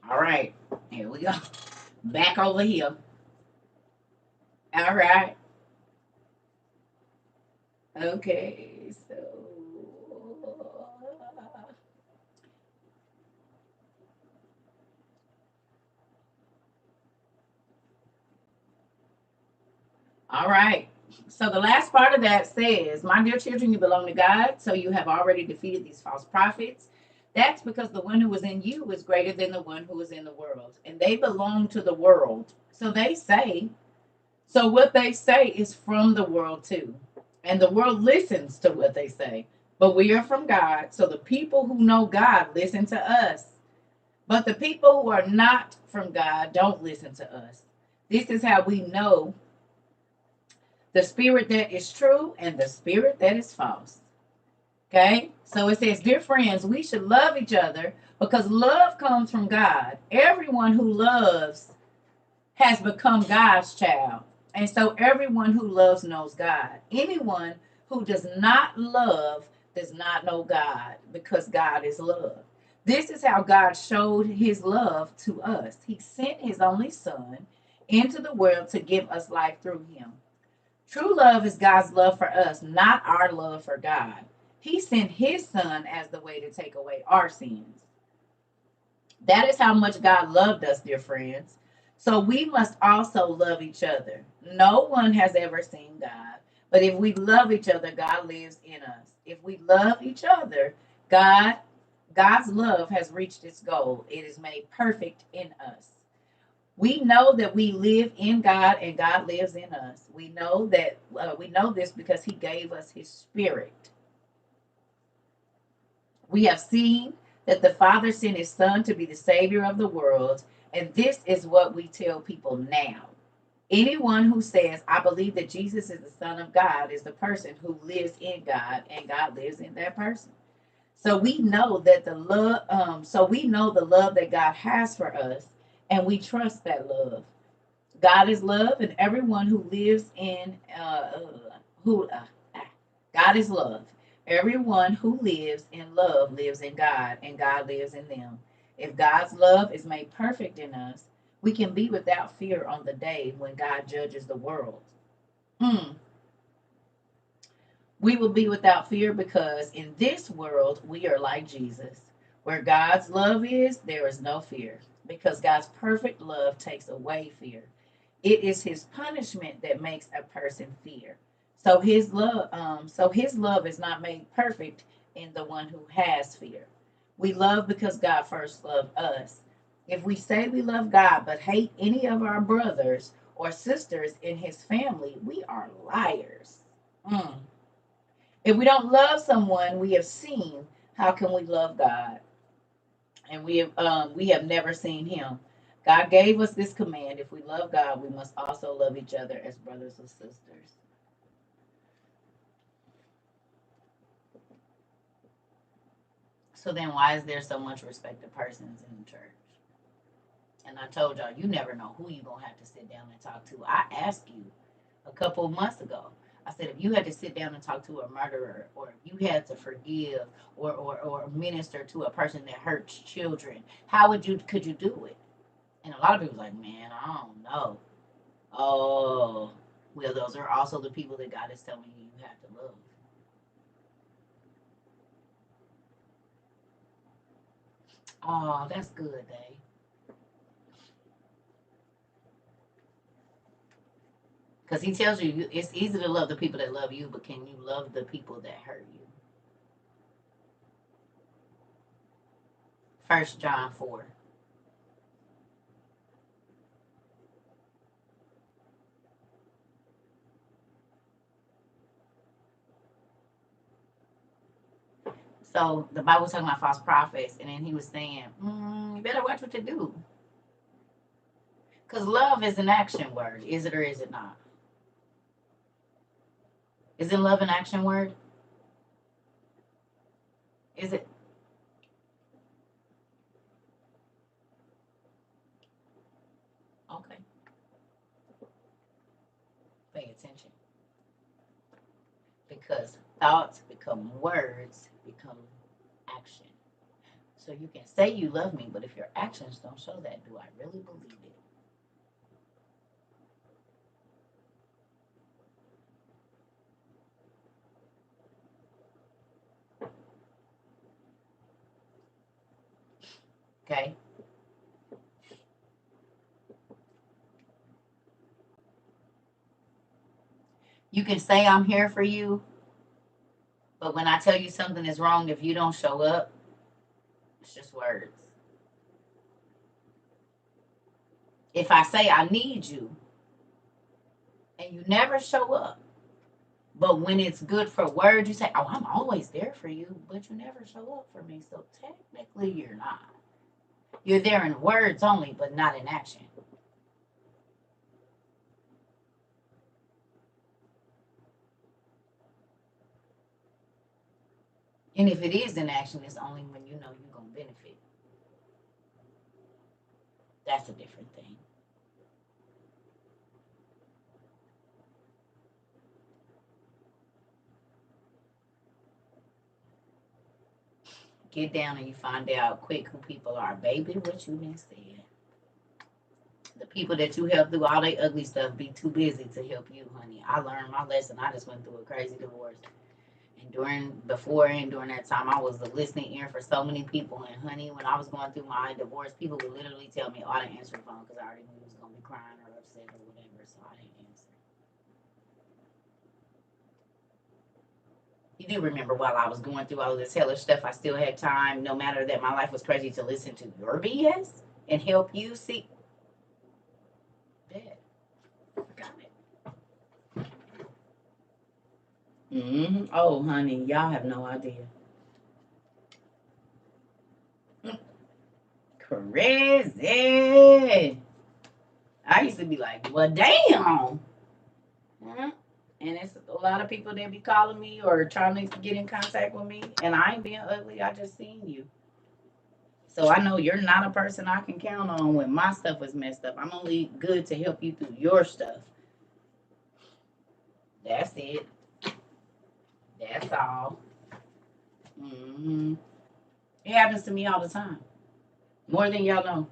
All right, here we go. Back over here. All right. Okay, so all right. So the last part of that says, my dear children, you belong to God, so you have already defeated these false prophets. That's because the one who is in you is greater than the one who is in the world. And they belong to the world. So they say, so what they say is from the world too. And the world listens to what they say. But we are from God. So the people who know God listen to us. But the people who are not from God don't listen to us. This is how we know the spirit that is true and the spirit that is false. Okay? So it says, dear friends, we should love each other because love comes from God. Everyone who loves has become God's child. And so everyone who loves knows God. Anyone who does not love does not know God because God is love. This is how God showed his love to us. He sent his only son into the world to give us life through him. True love is God's love for us, not our love for God. He sent his son as the way to take away our sins. That is how much God loved us, dear friends. So we must also love each other. No one has ever seen God, but if we love each other, God lives in us. If we love each other, God God's love has reached its goal. It is made perfect in us. We know that we live in God and God lives in us. We know this because he gave us his spirit. We have seen that the Father sent his Son to be the Savior of the world, and this is what we tell people now. Anyone who says, I believe that Jesus is the Son of God, is the person who lives in God, and God lives in that person. So we know that we know the love that God has for us, and we trust that love. God is love, and everyone who lives in who God is love. Everyone who lives in love lives in God, and God lives in them. If God's love is made perfect in us, we can be without fear on the day when God judges the world. Mm. We will be without fear because in this world we are like Jesus. Where God's love is, there is no fear, because God's perfect love takes away fear. It is his punishment that makes a person fear. So his love is not made perfect in the one who has fear. We love because God first loved us. If we say we love God but hate any of our brothers or sisters in his family, we are liars. Mm. If we don't love someone we have seen, how can we love God? And we have never seen him. God gave us this command: if we love God, we must also love each other as brothers and sisters. So then, why is there so much respect of persons in the church? And I told y'all, you never know who you're gonna have to sit down and talk to. I asked you a couple of months ago. I said, if you had to sit down and talk to a murderer, or if you had to forgive or minister to a person that hurts children, how could you do it? And a lot of people like, man, I don't know. Oh, well, those are also the people that God is telling you you have to love. Oh, that's good, Dave. Because he tells you it's easy to love the people that love you, but can you love the people that hurt you? 1 John 4. So the Bible was talking about false prophets, and then he was saying, you better watch what you do. Because love is an action word. Is it or is it not? Isn't love an action word? Is it? Okay. Pay attention. Because thoughts become words, become action. So you can say you love me, but if your actions don't show that, do I really believe it? Okay? You can say I'm here for you, but when I tell you something is wrong, if you don't show up, it's just words. If I say I need you and you never show up, but when it's good for words, you say, oh, I'm always there for you, but you never show up for me. So technically, you're not. You're there in words only, but not in action. And if it is in action, it's only when you know you're going to benefit. That's a different thing. Get down and you find out quick who people are. Baby, what you been said. The people that you help through all their ugly stuff be too busy to help you, honey. I learned my lesson. I just went through a crazy divorce. And during that time, I was the listening ear for so many people. And honey, when I was going through my divorce, people would literally tell me, oh, I didn't answer the phone because I already knew you was going to be crying or upset or whatever. So I didn't answer. You do remember while I was going through all of this hellish stuff, I still had time, no matter that my life was crazy, to listen to your BS and help you see. Bad. Got it. Oh, honey, y'all have no idea. Crazy. I used to be like, well, damn. And it's a lot of people that be calling me or trying to get in contact with me, and I ain't being ugly. I just seen you. So I know you're not a person I can count on when my stuff is messed up. I'm only good to help you through your stuff. That's it. That's all. It happens to me all the time. More than y'all know.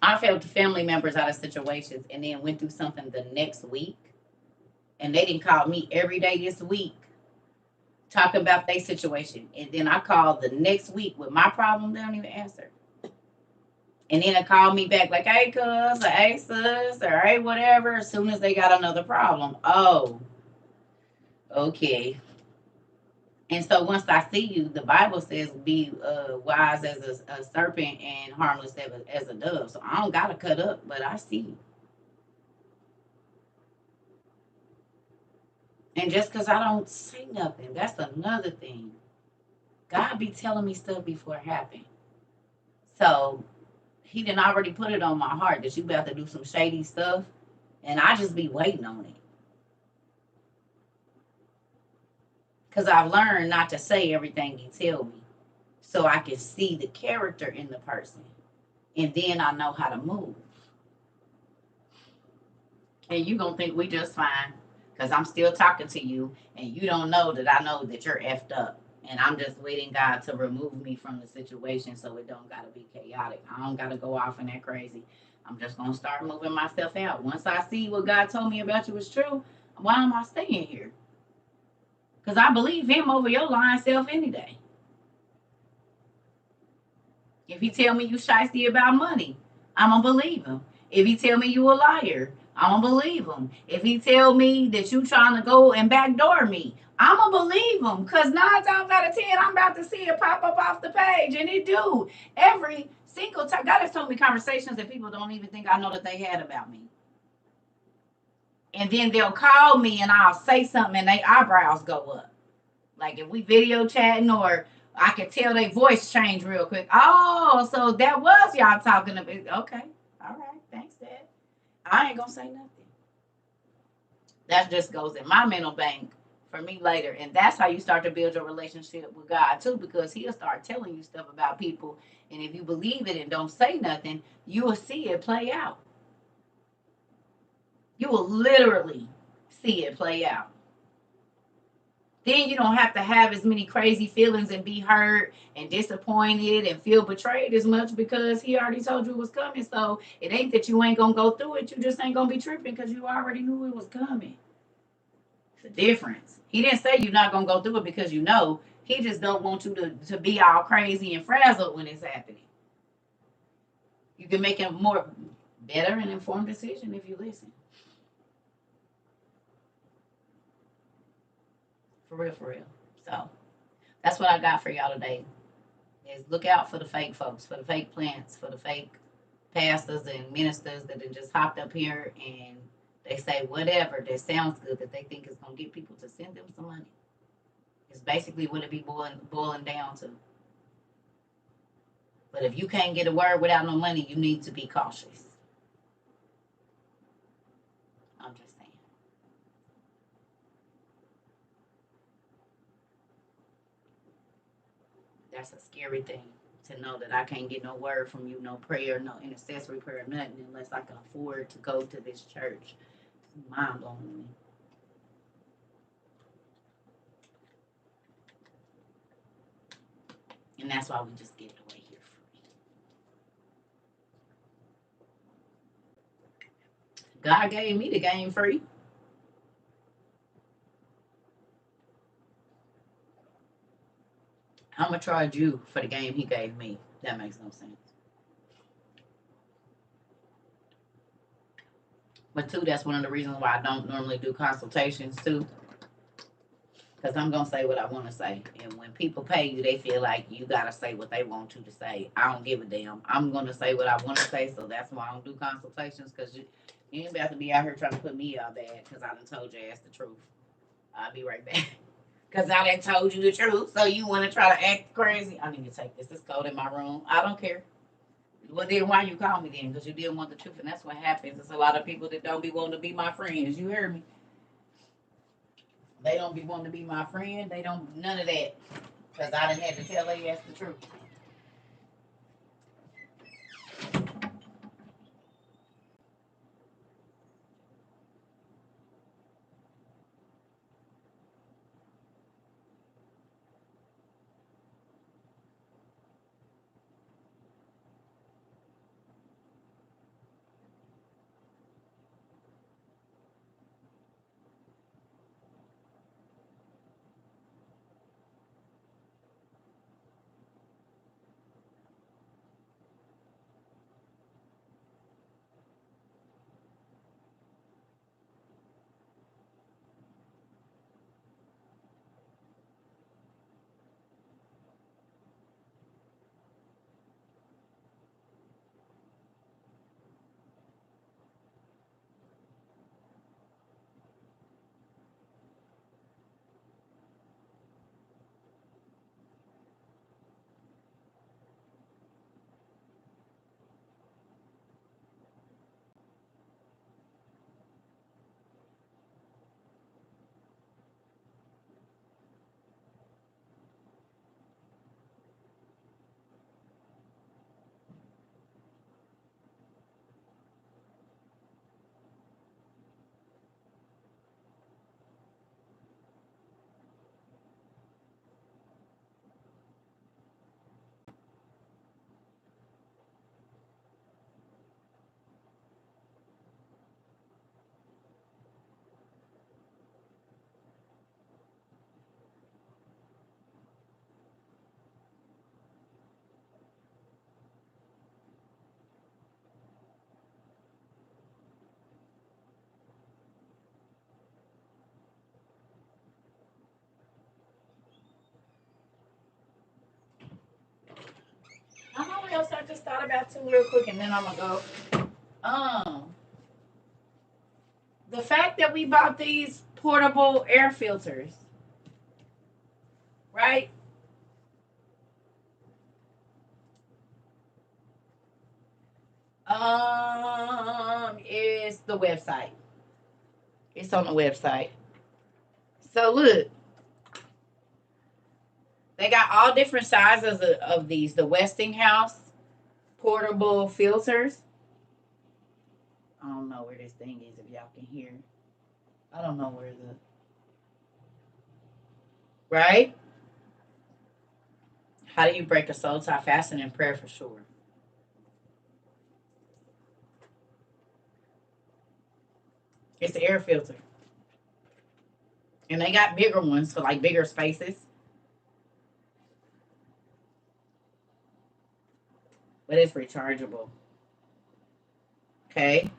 I've helped family members out of situations and then went through something the next week. And they didn't call me every day this week talking about their situation. And then I called the next week with my problem. They don't even answer. And then they call me back like, hey, cuz, or hey, sis, or hey, whatever, as soon as they got another problem. Oh, okay. And so once I see you, the Bible says be wise as a serpent and harmless as a dove. So I don't got to cut up, but I see you. And just because I don't say nothing, that's another thing. God be telling me stuff before it happened. So he didn't already put it on my heart that you about to do some shady stuff. And I just be waiting on it. Because I've learned not to say everything he tell me. So I can see the character in the person. And then I know how to move. And you going to think we just fine. Because I'm still talking to you. And you don't know that I know that you're effed up. And I'm just waiting God to remove me from the situation so it don't got to be chaotic. I don't got to go off in that crazy. I'm just going to start moving myself out. Once I see what God told me about you is true, why am I staying here? Because I believe him over your lying self any day. If he tell me you shysty about money, I'm going to believe him. If he tell me you a liar, I'm going to believe him. If he tell me that you trying to go and backdoor me, I'm going to believe him. Because 9 times out of 10, I'm about to see it pop up off the page. And it do. Every single time. God has told me conversations that people don't even think I know that they had about me. And then they'll call me and I'll say something and their eyebrows go up. Like if we video chatting, or I could tell their voice change real quick. Oh, so that was y'all talking about. Okay. All right. Thanks, Dad. I ain't gonna say nothing. That just goes in my mental bank for me later. And that's how you start to build your relationship with God too, because he'll start telling you stuff about people. And if you believe it and don't say nothing, you will see it play out. You will literally see it play out. Then you don't have to have as many crazy feelings and be hurt and disappointed and feel betrayed as much, because he already told you it was coming. So it ain't that you ain't gonna go through it. You just ain't gonna be tripping because you already knew it was coming. It's a difference. He didn't say you're not gonna go through it because you know. He just don't want you to be all crazy and frazzled when it's happening. You can make a more better and informed decision if you listen. For real, for real. So that's what I got for y'all today. Is look out for the fake folks, for the fake plants, for the fake pastors and ministers that have just hopped up here and they say whatever that sounds good that they think is gonna get people to send them some money. It's basically what it be boiling down to. But if you can't get a word without no money, you need to be cautious. I'm just saying. That's a scary thing, to know that I can't get no word from you, no prayer, no intercessory prayer, nothing, unless I can afford to go to this church. It's mind blowing to me. And that's why we just give it away here free. God gave me the game free. I'm gonna charge you for the game he gave me. That makes no sense. But two, that's one of the reasons why I don't normally do consultations too. Because I'm gonna say what I want to say, and when people pay you, they feel like you gotta say what they want you to say. I don't give a damn. I'm gonna say what I want to say, so that's why I don't do consultations. Because you ain't about to be out here trying to put me out bad. Because I done told your ass the truth. I'll be right back. Because I done told you the truth, so you want to try to act crazy. I need to take this. It's cold in my room. I don't care. Well, then why you call me then? Because you didn't want the truth, and that's what happens. It's a lot of people that don't be wanting to be my friends. You hear me? They don't be wanting to be my friend. They don't none of that. Because I done had to tell their ass the truth. I know what else I just thought about too, real quick, and then I'm gonna go. The fact that we bought these portable air filters, right? It's the website. It's on the website. So look, they got all different sizes of these. The Westinghouse portable filters. I don't know where this thing is, if y'all can hear. I don't know where the... Right? How do you break a soul tie? Fasting and prayer for sure. It's an air filter. And they got bigger ones for like bigger spaces. But it's rechargeable. Okay?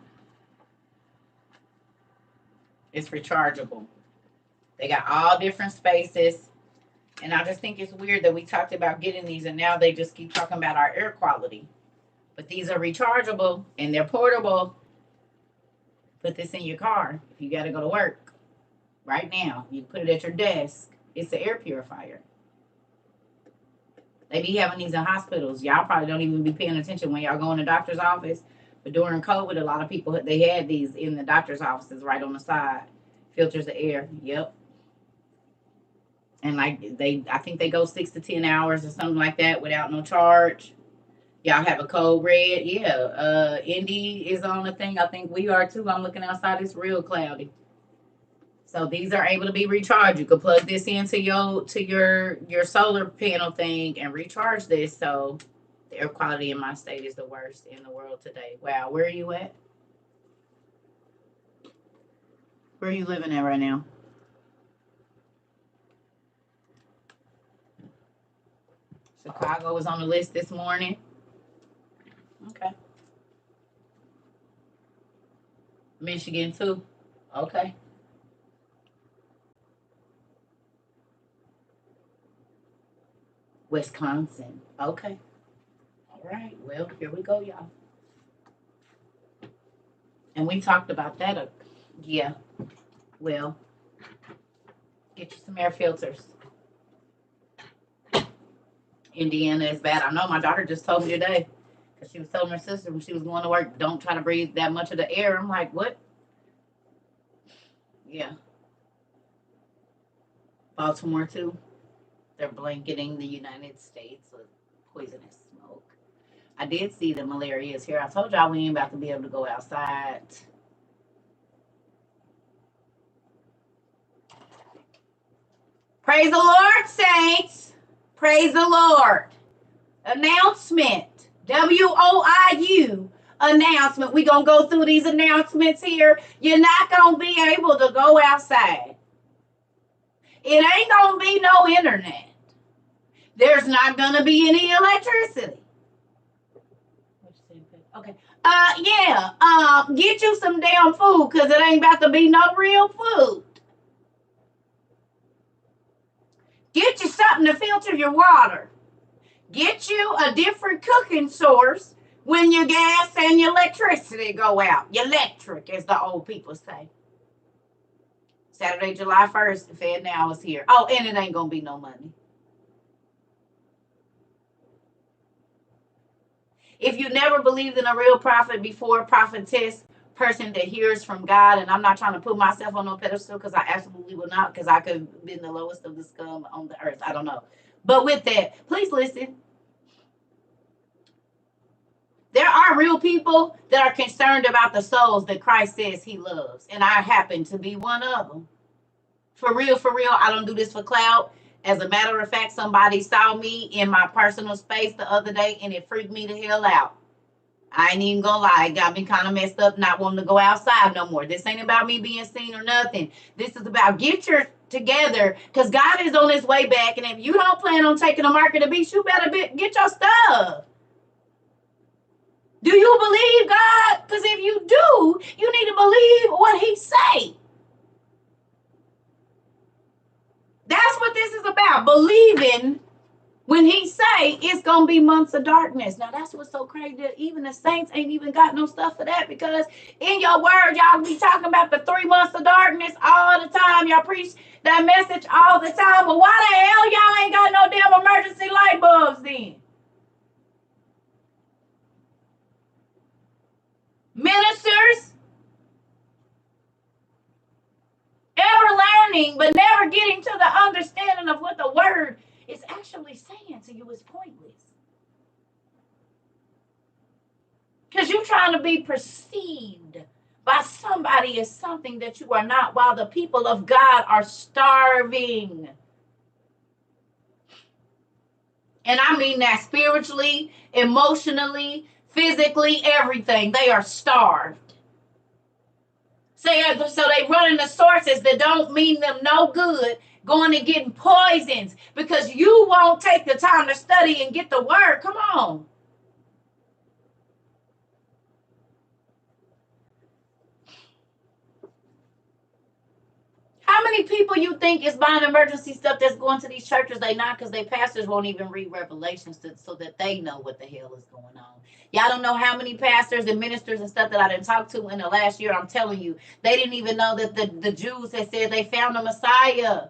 It's rechargeable. They got all different spaces. And I just think it's weird that we talked about getting these and now they just keep talking about our air quality. But these are rechargeable and they're portable. Put this in your car if you got to go to work right now. You put it at your desk. It's an air purifier. They be having these in hospitals. Y'all probably don't even be paying attention when y'all go in the doctor's office. But during COVID, a lot of people, they had these in the doctor's offices right on the side. Filters the air. Yep. And like I think they go 6 to 10 hours or something like that without no charge. Y'all have a code red. Yeah. Indy is on the thing. I think we are too. I'm looking outside. It's real cloudy. So these are able to be recharged. You could plug this into your solar panel thing and recharge this. So the air quality in my state is the worst in the world today. Wow, where are you at? Where are you living at right now? Chicago was on the list this morning. Okay. Michigan too. Okay. Wisconsin. Okay. All right. Well, here we go, y'all. And we talked about that. Yeah. Well, get you some air filters. Indiana is bad. I know my daughter just told me today because she was telling her sister when she was going to work, don't try to breathe that much of the air. I'm like, what? Yeah. Baltimore too. They're blanketing the United States with poisonous smoke. I did see that malaria is here. I told y'all we ain't about to be able to go outside. Praise the Lord, saints. Praise the Lord. Announcement. WOIU announcement. We're going to go through these announcements here. You're not going to be able to go outside. It ain't going to be no internet. There's not going to be any electricity. Okay. Get you some damn food because it ain't about to be no real food. Get you something to filter your water. Get you a different cooking source when your gas and your electricity go out. Your electric, as the old people say. Saturday, July 1st, the Fed now is here. Oh, and it ain't going to be no money. If you never believed in a real prophet before, prophetess, person that hears from God, and I'm not trying to put myself on no pedestal because I absolutely will not, because I could have been the lowest of the scum on the earth. I don't know. But with that, please listen. There are real people that are concerned about the souls that Christ says he loves. And I happen to be one of them. For real, I don't do this for clout. As a matter of fact, somebody saw me in my personal space the other day and it freaked me the hell out. I ain't even gonna lie. It got me kind of messed up, not wanting to go outside no more. This ain't about me being seen or nothing. This is about get your together because God is on his way back. And if you don't plan on taking a mark of the beast, you better get your stuff. Do you believe God? Because if you do, you need to believe what he say. That's what this is about. Believing When he say it's gonna be months of darkness. Now that's what's so crazy that even the saints ain't even got no stuff for that, because in your word y'all be talking about the 3 months of darkness all the time. Y'all preach that message all the time. But why the hell y'all ain't got no damn emergency light bulbs then? Ministers ever learning but never getting to the understanding of what the word is actually saying to you is pointless. Because you're trying to be perceived by somebody as something that you are not, while the people of God are starving. And I mean that spiritually, emotionally, physically, everything. They are starved. So they run into sources that don't mean them no good, going and getting poisons because you won't take the time to study and get the word. Come on. How many people you think is buying emergency stuff that's going to these churches? They not, because their pastors won't even read Revelations so that they know what the hell is going on. Y'all don't know how many pastors and ministers and stuff that I didn't talk to in the last year. I'm telling you, they didn't even know that the Jews had said they found the Messiah.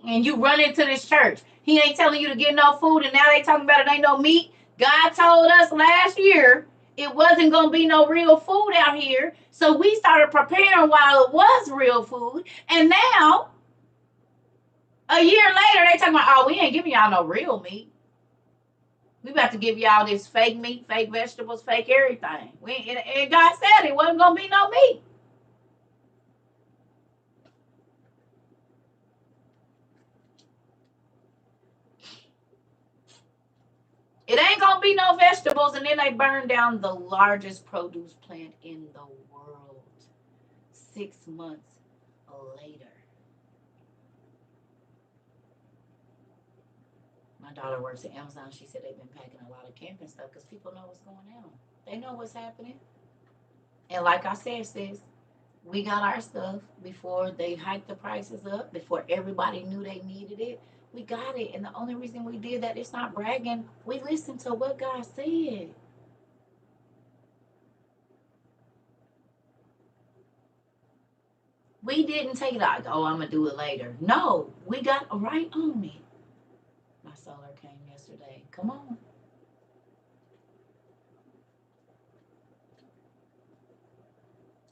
And you run into this church. He ain't telling you to get no food, and now they talking about it ain't no meat. God told us last year it wasn't going to be no real food out here. So we started preparing while it was real food. And now, a year later, they talking about, oh, we ain't giving y'all no real meat. We about to give y'all this fake meat, fake vegetables, fake everything. And God said it wasn't going to be no meat. It ain't going to be no vegetables. And then they burned down the largest produce plant in the world 6 months later. My daughter works at Amazon. She said they've been packing a lot of camping stuff because people know what's going on. They know what's happening. And like I said, sis, we got our stuff before they hiked the prices up, before everybody knew they needed it. We got it. And the only reason we did that, it's not bragging. We listened to what God said. We didn't take it like, oh, I'm going to do it later. No, we got right on it. My solar came yesterday. Come on.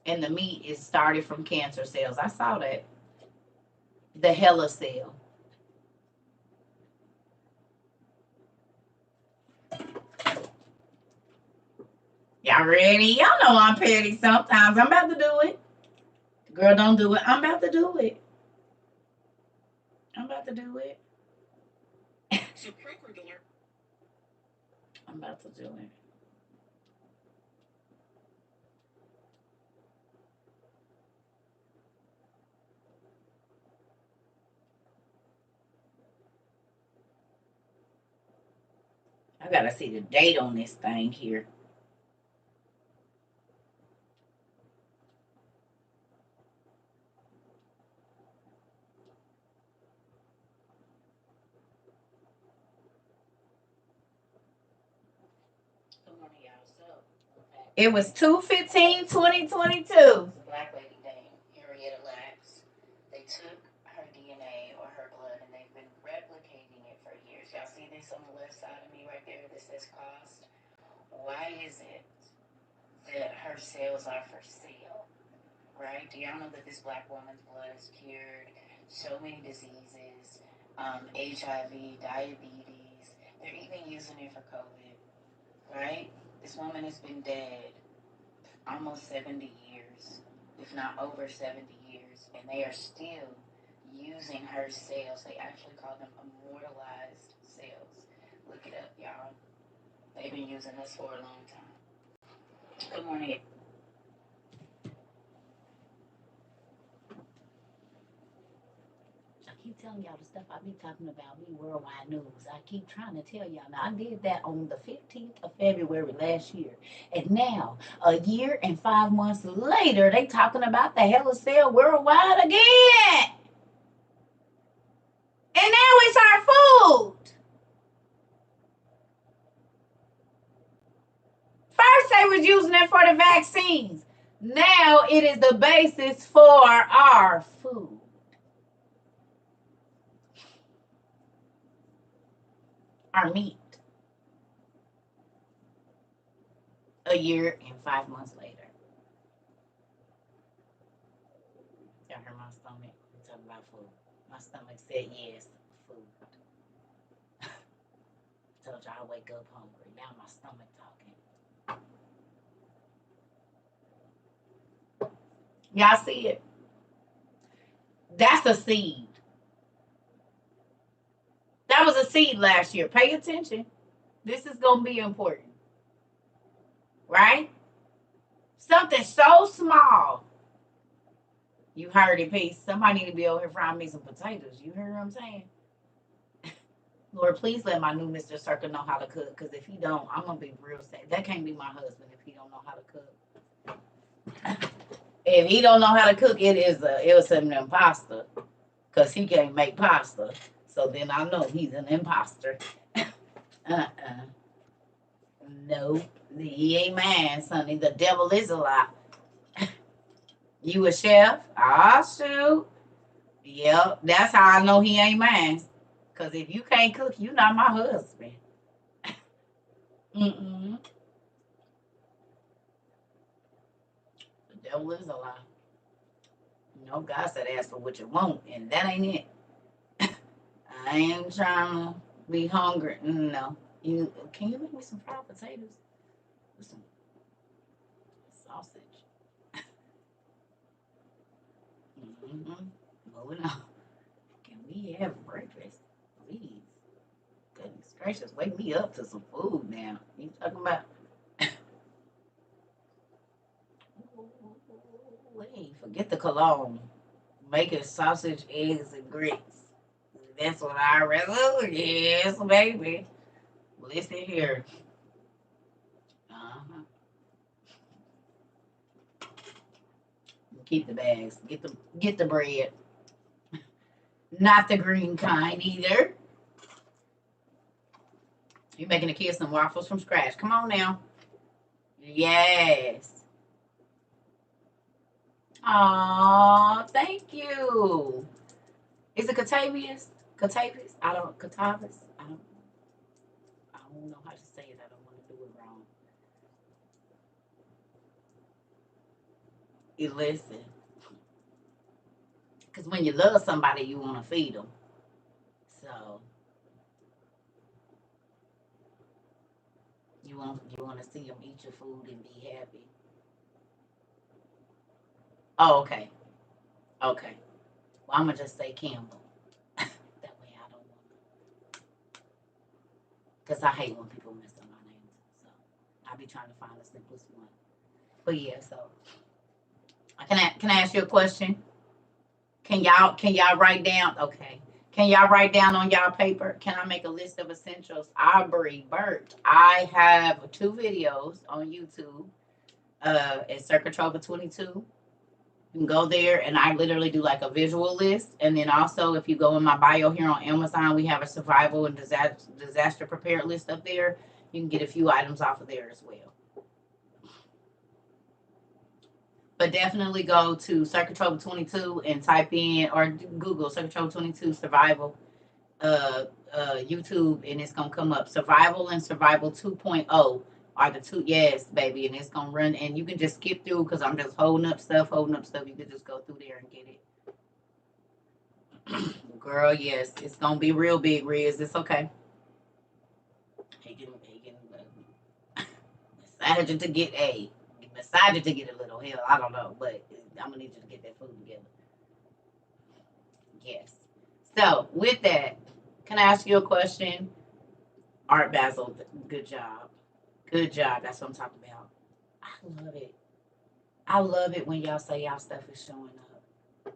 And the meat is started from cancer cells. I saw that. The HeLa cell. Y'all ready? Y'all know I'm petty sometimes. I'm about to do it. Girl, don't do it. I'm about to do it. I'm about to do it. I'm about to do it. I gotta see the date on this thing here. It was 2/15/2022. Black lady named Henrietta Lacks. They took her DNA or her blood and they've been replicating it for years. Y'all see this on the left side of me right there that says cost? Why is it that her cells are for sale? Right? Do y'all know that this black woman's blood has cured so many diseases, HIV, diabetes? They're even using it for COVID, right? This woman has been dead almost 70 years, if not over 70 years, and they are still using her cells. They actually call them immortalized cells. Look it up, y'all. They've been using this for a long time. Good morning. I keep telling y'all the stuff I be talking about, me worldwide news. I keep trying to tell y'all. Now, I did that on the 15th of February last year. And now, a year and 5 months later, they talking about the HeLa cell worldwide again. was using it for the vaccines. Now it is the basis for our food. Our meat. A year and 5 months later. Y'all heard my stomach talking about food. My stomach said yes, food. Told y'all I wake up hungry. Now my stomach talking. Y'all see it? That's a seed. That was a seed last year. Pay attention. This is going to be important. Right? Something so small. You heard it, peace. Somebody need to be over here frying me some potatoes. You heard what I'm saying? Lord, please let my new Mr. CERCA know how to cook. Because if he don't, I'm going to be real sad. That can't be my husband if he don't know how to cook. If he don't know how to cook, it was an imposter. Because he can't make pasta. So then I know he's an imposter. Nope. He ain't mine, sonny. The devil is a lie. You a chef? Ah, shoot. Yep. That's how I know he ain't mine. Because if you can't cook, you not my husband. Mm-mm. The devil is a lie. No, God said ask for what you want, and that ain't it. I ain't trying to be hungry. No. Can you make me some fried potatoes with some sausage? Mm-hmm. Moving on. Can we have breakfast, please? Goodness gracious, wake me up to some food now. You talking about? Wait, forget the cologne. Making sausage, eggs, and grits. That's what I rather. Yes, baby. Listen here. Uh-huh. Keep the bags. Get the bread. Not the green kind either. You're making the kids some waffles from scratch. Come on now. Yes. Oh, thank you. Is it Catavius? Catavius? Catavius? I don't know how to say it. I don't want to do it wrong. You listen. Because when you love somebody, you want to feed them. So you want to see them eat your food and be happy. Oh, okay. Okay. Well, I'm going to just say Campbell. That way I don't want to. Because I hate when people mess up my names. So I'll be trying to find the simplest one. But yeah, so can I ask you a question? Can y'all write down? Okay. Can y'all write down on y'all paper? Can I make a list of essentials? Aubrey Burt. I have 2 videos on YouTube. At CERCA TROVA 22. You can go there and I literally do like a visual list. And then also if you go in my bio here on Amazon, we have a survival and disaster prepared list up there. You can get a few items off of there as well. But definitely go to CERCA TROVA 22 and type in or Google CERCA TROVA 22 survival YouTube, and it's gonna come up. Survival and Survival 2.0 are the two. Yes, baby, and it's gonna run. And you can just skip through because I'm just holding up stuff. You can just go through there and get it. Girl, yes, it's gonna be real big, Riz. It's okay. He can massage it to get a little. Hell, I don't know, but I'm gonna need you to get that food together. Yes. So with that, can I ask you a question? Art Basil, good job. Good job. That's what I'm talking about. I love it. I love it when y'all say y'all stuff is showing up.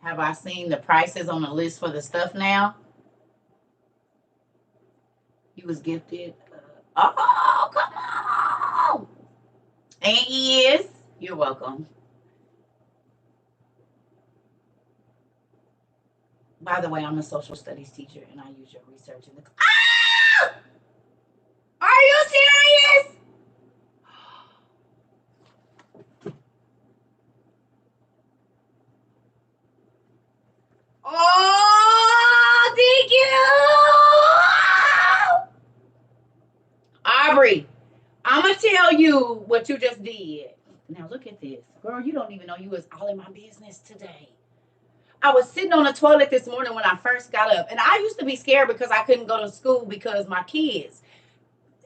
Have I seen the prices on the list for the stuff now? He was gifted. Oh, come on. And he is. You're welcome. By the way, I'm a social studies teacher, and I use your research in the. Ah! Are you serious? Oh, thank you, Aubrey. I'm gonna tell you what you just did. Now look at this, girl. You don't even know you was all in my business today. I was sitting on the toilet this morning when I first got up, and I used to be scared because I couldn't go to school because my kids.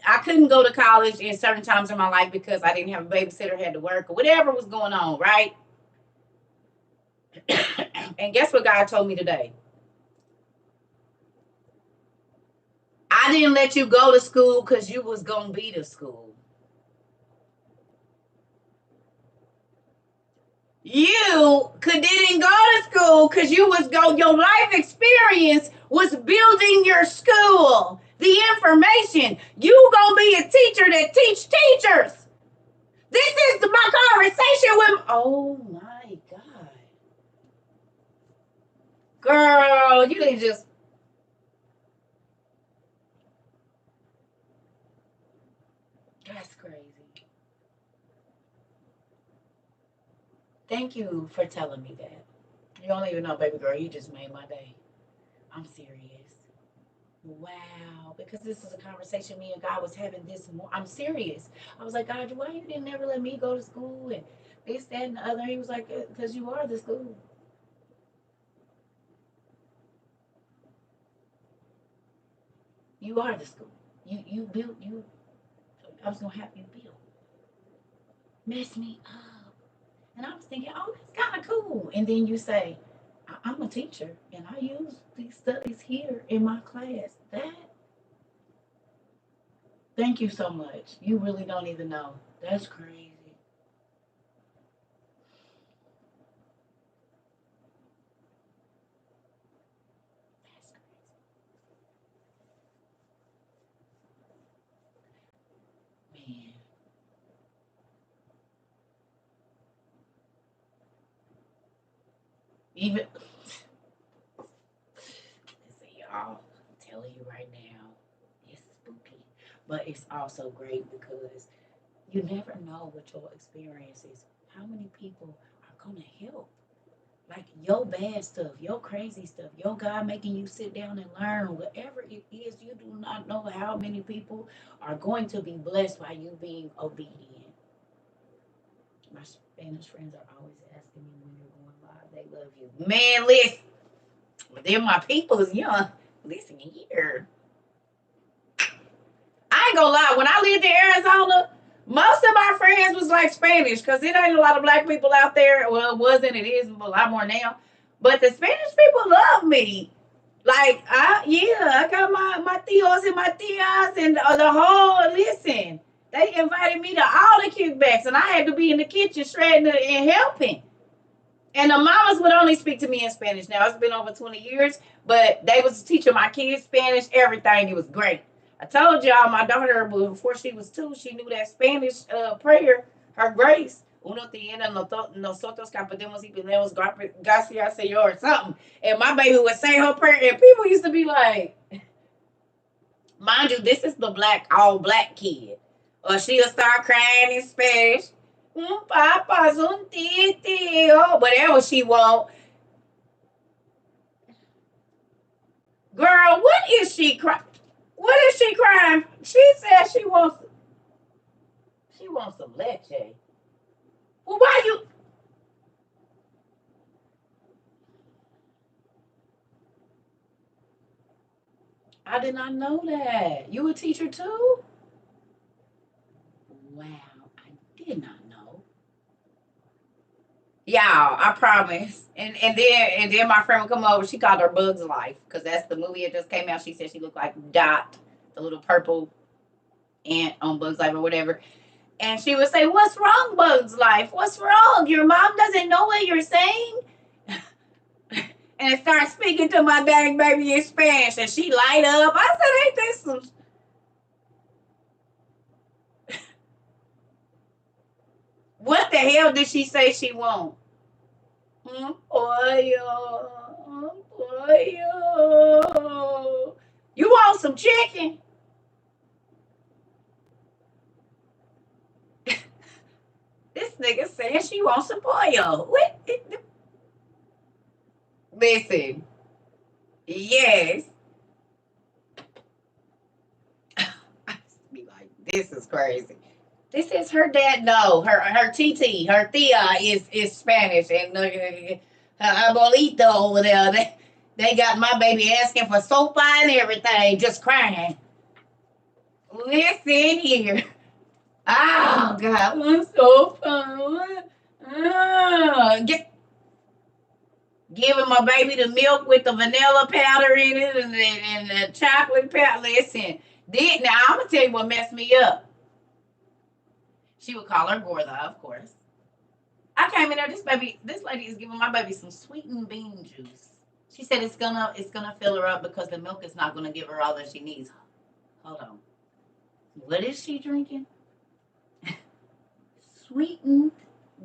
I couldn't go to college in certain times in my life because I didn't have a babysitter, had to work, or whatever was going on, right? And guess what God told me today? I didn't let you go to school because you was gonna be to school. You didn't go to school because you was go. Your life experience was building your school. The information. You gonna be a teacher that teach teachers. This is my conversation with. Oh my God, girl, you didn't just. That's crazy. Thank you for telling me that. You don't even know, baby girl. You just made my day. I'm serious. Wow, because this is a conversation me and God was having this morning. I'm serious. I was like, God, why you didn't never let me go to school and this, that, and the other? He was like, because you are the school. You are the school. You built you. I was gonna have you build. Mess me up. And I was thinking, oh, that's kind of cool. And then you say, I'm a teacher and I use these studies here in my class. That. Thank you so much. You really don't even know. That's crazy. That's crazy. Man. Even listen, y'all, I'm telling you right now, it's spooky. But it's also great because you never know what your experience is. How many people are gonna help? Like your bad stuff, your crazy stuff, your God making you sit down and learn, whatever it is, you do not know how many people are going to be blessed by you being obedient. My Spanish friends are always asking me when you're going live. They love you. Man, listen. But then my people is young. Listen here. I ain't gonna lie. When I lived in Arizona, most of my friends was like Spanish because it ain't a lot of black people out there. Well, it wasn't. It is a lot more now. But the Spanish people love me. Like, I got my tios and my tias and the whole, listen, they invited me to all the kickbacks and I had to be in the kitchen shredding and helping. And the mamas would only speak to me in Spanish. Now it's been over 20 years, but they was teaching my kids Spanish, everything. It was great. I told y'all my daughter before she was 2, she knew that Spanish prayer, her grace. Uno tiene nosotros que podemos y podemos gracias Señor or something. And my baby would say her prayer, and people used to be like, mind you, this is the all black kid. Or she'll start crying in Spanish. Papa's un titio, whatever she want. Girl, what is she crying? What is she crying? She said she wants some leche. Well, why you? I did not know that. You a teacher too? Wow, I did not know. Y'all, I promise. And then my friend would come over. She called her Bugs Life because that's the movie that just came out. She said she looked like Dot, the little purple ant on Bugs Life or whatever. And she would say, "What's wrong, Bugs Life? What's wrong? Your mom doesn't know what you're saying?" And start speaking to my dang baby in Spanish, and she light up. I said, "Ain't this some?" What the hell did she say she want? Pollo, pollo. pollo. You want some chicken? This nigga saying she wants some pollo. What? Listen, yes. Be like, this is crazy. This is her dad. No, her TT, her Tia is Spanish, and her abuelito over there. They got my baby asking for sopa and everything, just crying. Listen here. Oh God, one sopa. Get giving my baby the milk with the vanilla powder in it and the chocolate powder. Listen, now I'm gonna tell you what messed me up. She would call her Gorda, of course. I came in there. This lady is giving my baby some sweetened bean juice. She said it's gonna fill her up because the milk is not gonna give her all that she needs. Hold on. What is she drinking? Sweetened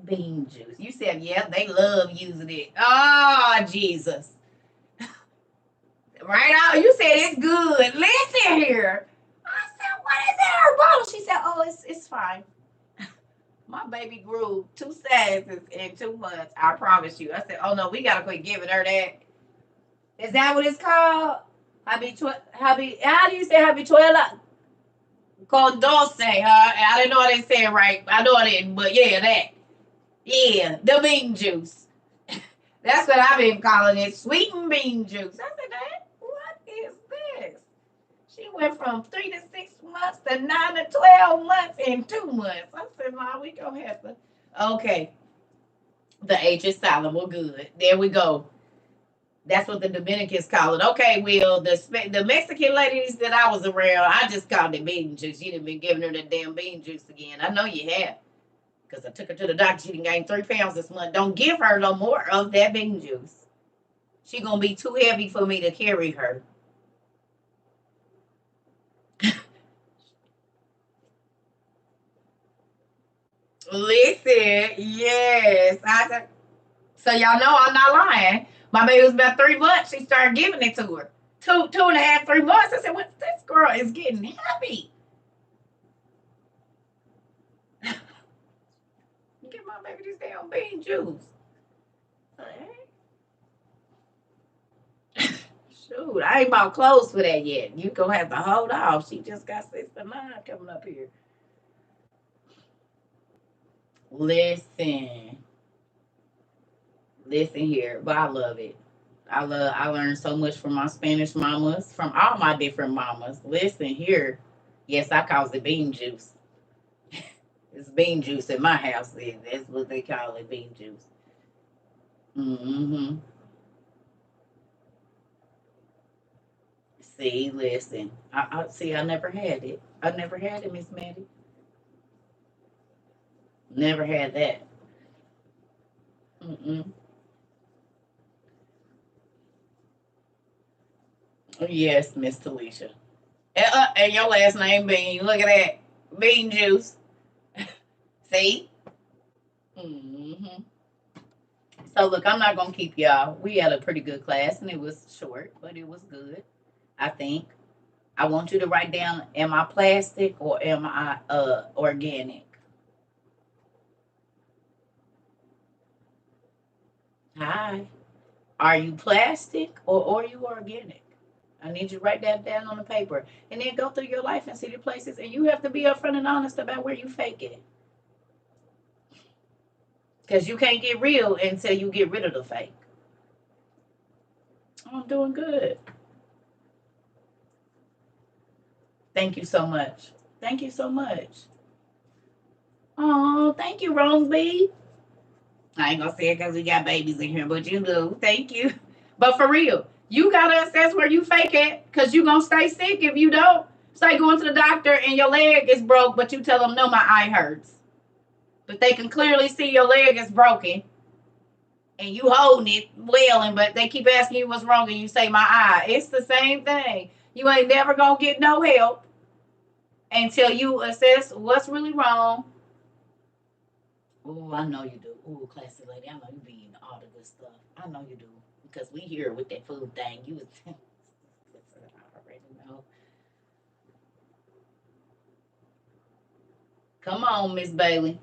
bean juice. You said, yeah, they love using it. Oh, Jesus. Right out. You said it's good. Listen here. I said, what is in her bottle? She said, oh, it's fine. My baby grew 2 sizes in 2 months. I promise you. I said, oh no, we gotta quit giving her that. Is that what it's called? How do you say habituela? Con dulce, huh? I didn't know I didn't say it right. I know I didn't, but yeah, that. Yeah, the bean juice. That's what I've been calling it. Sweetened bean juice. I said, what is this? She went from 3 to 6 months to 9 to 12 months in 2 months. I said, "Ma, we gonna have to." Okay, the H is silent. We're good. There we go. That's what the Dominicans call it. Okay, Will, the Mexican ladies that I was around, I just called it bean juice. You done been giving her the damn bean juice again. I know you have. Because I took her to the doctor. She done gained 3 pounds this month. Don't give her no more of that bean juice. She gonna be too heavy for me to carry her. Listen, yes. So y'all know I'm not lying. My baby was about 3 months. She started giving it to her. 2.5, 3 months. I said, what? This girl is getting heavy. Give my baby this damn bean juice. Shoot, I ain't bought clothes for that yet. You gonna have to hold off. She just got 6 to 9 coming up here. Listen here, but I love it. I learned so much from my Spanish mamas, from all my different mamas. Listen here. Yes, I call it bean juice. It's bean juice in my house. That's what they call it, bean juice. Mm-hmm. See, listen. I see. I never had it. I never had it, Miss Maddie. Never had that. Mm-mm. Yes, Miss Talisha. And your last name Bean. Look at that. Bean juice. See? Mm-hmm. So look, I'm not gonna keep y'all. We had a pretty good class, and it was short, but it was good. I think. I want you to write down: Am I plastic or am I organic? Hi. Are you plastic or are you organic? I need you to write that down on the paper, and then go through your life and see the places. And you have to be upfront and honest about where you fake it, because you can't get real until you get rid of the fake. Oh, I'm doing good. Thank you so much. Thank you so much. Oh, thank you, Roseby. I ain't gonna say it because we got babies in here, but you do. Thank you. But for real, you gotta assess where you fake it, because you gonna stay sick if you don't. It's like going to the doctor and your leg is broke, but you tell them, no, my eye hurts. But they can clearly see your leg is broken and you holding it wailing, but they keep asking you what's wrong and you say, my eye. It's the same thing. You ain't never gonna get no help until you assess what's really wrong Oh, I know you do. Oh, classy lady, I know you be eating all the good stuff. I know you do. Because we here with that food thing. You was I already know. Come on, Miss Bailey.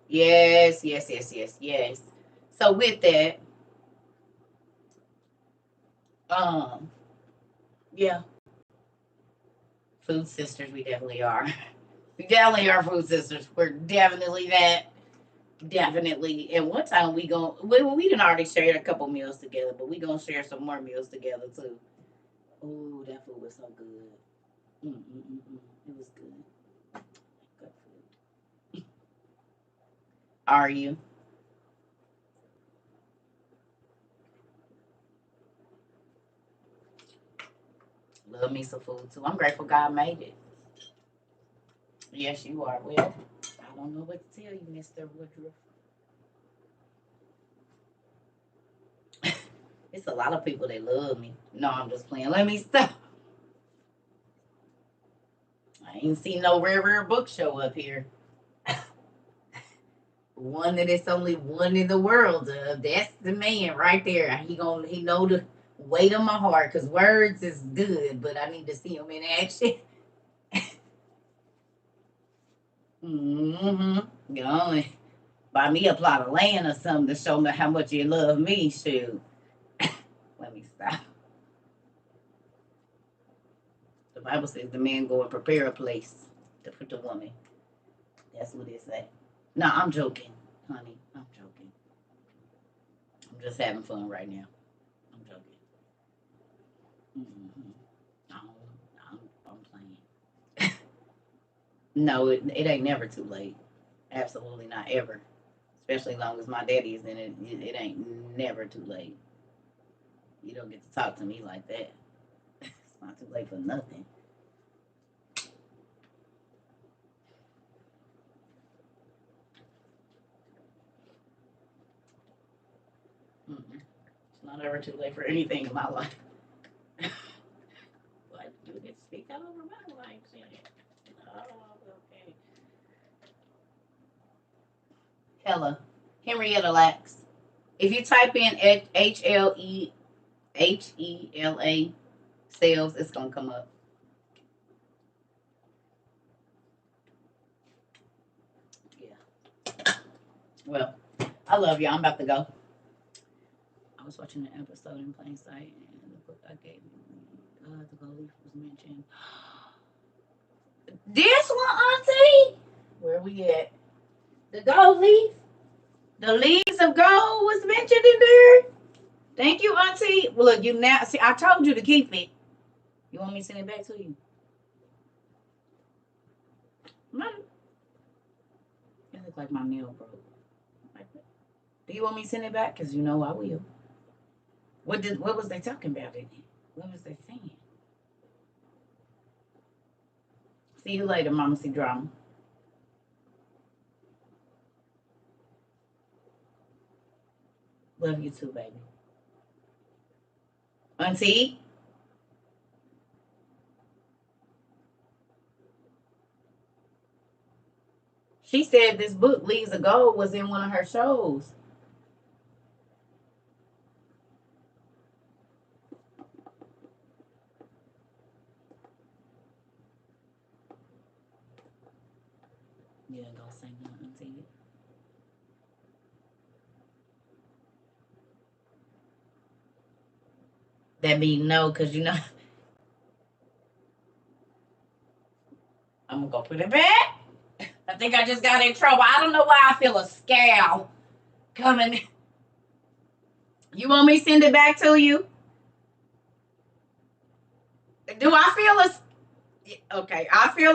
Yes, yes, yes, yes, yes. So with that, um, yeah, food sisters, we definitely are. We definitely are food sisters. We're definitely that. Definitely. And one time we didn't already share a couple meals together, but we gonna share some more meals together too. Oh, that food was so good. Mm. It was good. Good food. Are you? Love me some food too. I'm grateful God made it. Yes, you are. Well, I don't know what to tell you, Mr. Woodruff. It's a lot of people that love me. No, I'm just playing. Let me stop. I ain't seen no rare book show up here. One that it's only one in the world of. That's the man right there. He know the weight of my heart because words is good, but I need to see him in action. Mm-hmm. You know, buy me a plot of land or something to show me how much you love me. Shoot. Let me stop. The Bible says the man go and prepare a place to put the woman. That's what it say. No, I'm joking, honey. I'm joking. I'm just having fun right now. I'm joking. Mm-hmm. I'm, I'm playing. No, it ain't never too late. Absolutely not ever. Especially as long as my daddy is in it, it ain't never too late. You don't get to talk to me like that. It's not too late for nothing. Mm-mm. It's not ever too late for anything in my life. But you get to speak out over my life. Oh, okay. Hella. Henrietta Lacks. If you type in HLEHELA sales, it's gonna come up. Yeah. Well, I love you. I'm about to go. I was watching an episode in plain sight, and the book I gave you, the gold leaf was mentioned. This one, Auntie. Where we at? The gold leaf. The leaves of gold was mentioned in there. Thank you, Auntie. Well, look, you now see. I told you to keep it. You want me to send it back to you? My, it looks like my nail broke. Do you want me to send it back? Because you know I will. What was they talking about in it? What was they saying? See you later, Mama C Drama. Love you too, baby. Auntie, she said this book, Leaves of Gold, was in one of her shows. Yeah, don't say nothing to you. That mean no, because you know, I'm going to go put it back. I think I just got in trouble. I don't know why I feel a scowl coming. You want me to send it back to you? Do I feel a. Okay, I feel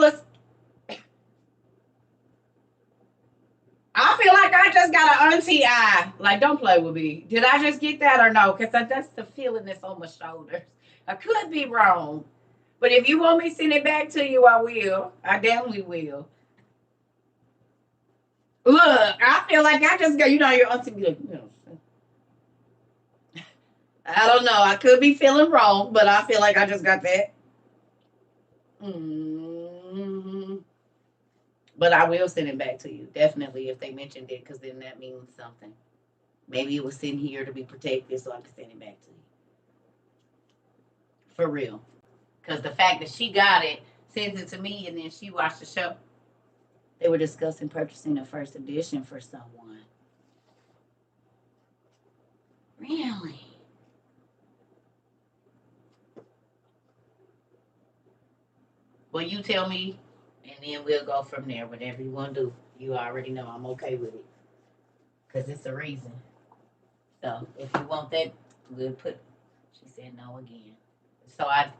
like I just got an auntie eye. Like, don't play with me. Did I just get that or no? Because that's the feeling that's on my shoulders. I could be wrong. But if you want me to send it back to you, I will. I definitely will. Look, I feel like I just got, your auntie be like, I don't know. I could be feeling wrong, but I feel like I just got that. Mm-hmm. But I will send it back to you. Definitely if they mentioned it, because then that means something. Maybe it was sitting here to be protected so I can send it back to you. For real. Because the fact that she got it, sends it to me, and then she watched the show. They were discussing purchasing a first edition for someone. Really? Well, you tell me, and then we'll go from there. Whatever you want to do. You already know I'm okay with it. Because it's a reason. So if you want that, we'll put. She said no again. So okay.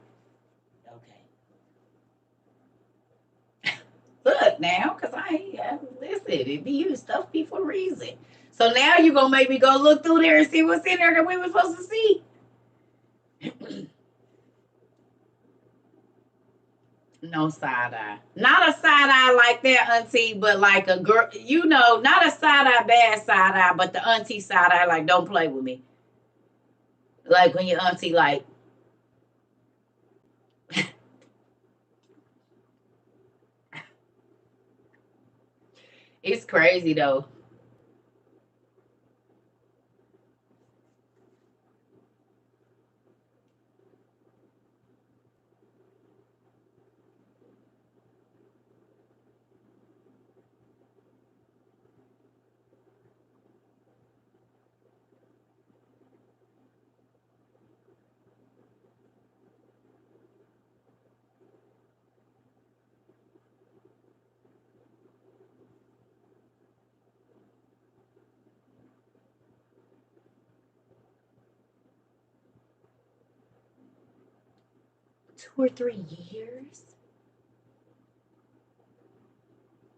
Look now, because listen, it be you stuff be for a reason. So now you're going to make me go look through there and see what's in there that we were supposed to see. No side eye. Not a side eye like that, auntie, but like a girl, not a side eye, bad side eye, but the auntie side eye, like, don't play with me. Like when your auntie, like, it's crazy though. 2 or 3 years?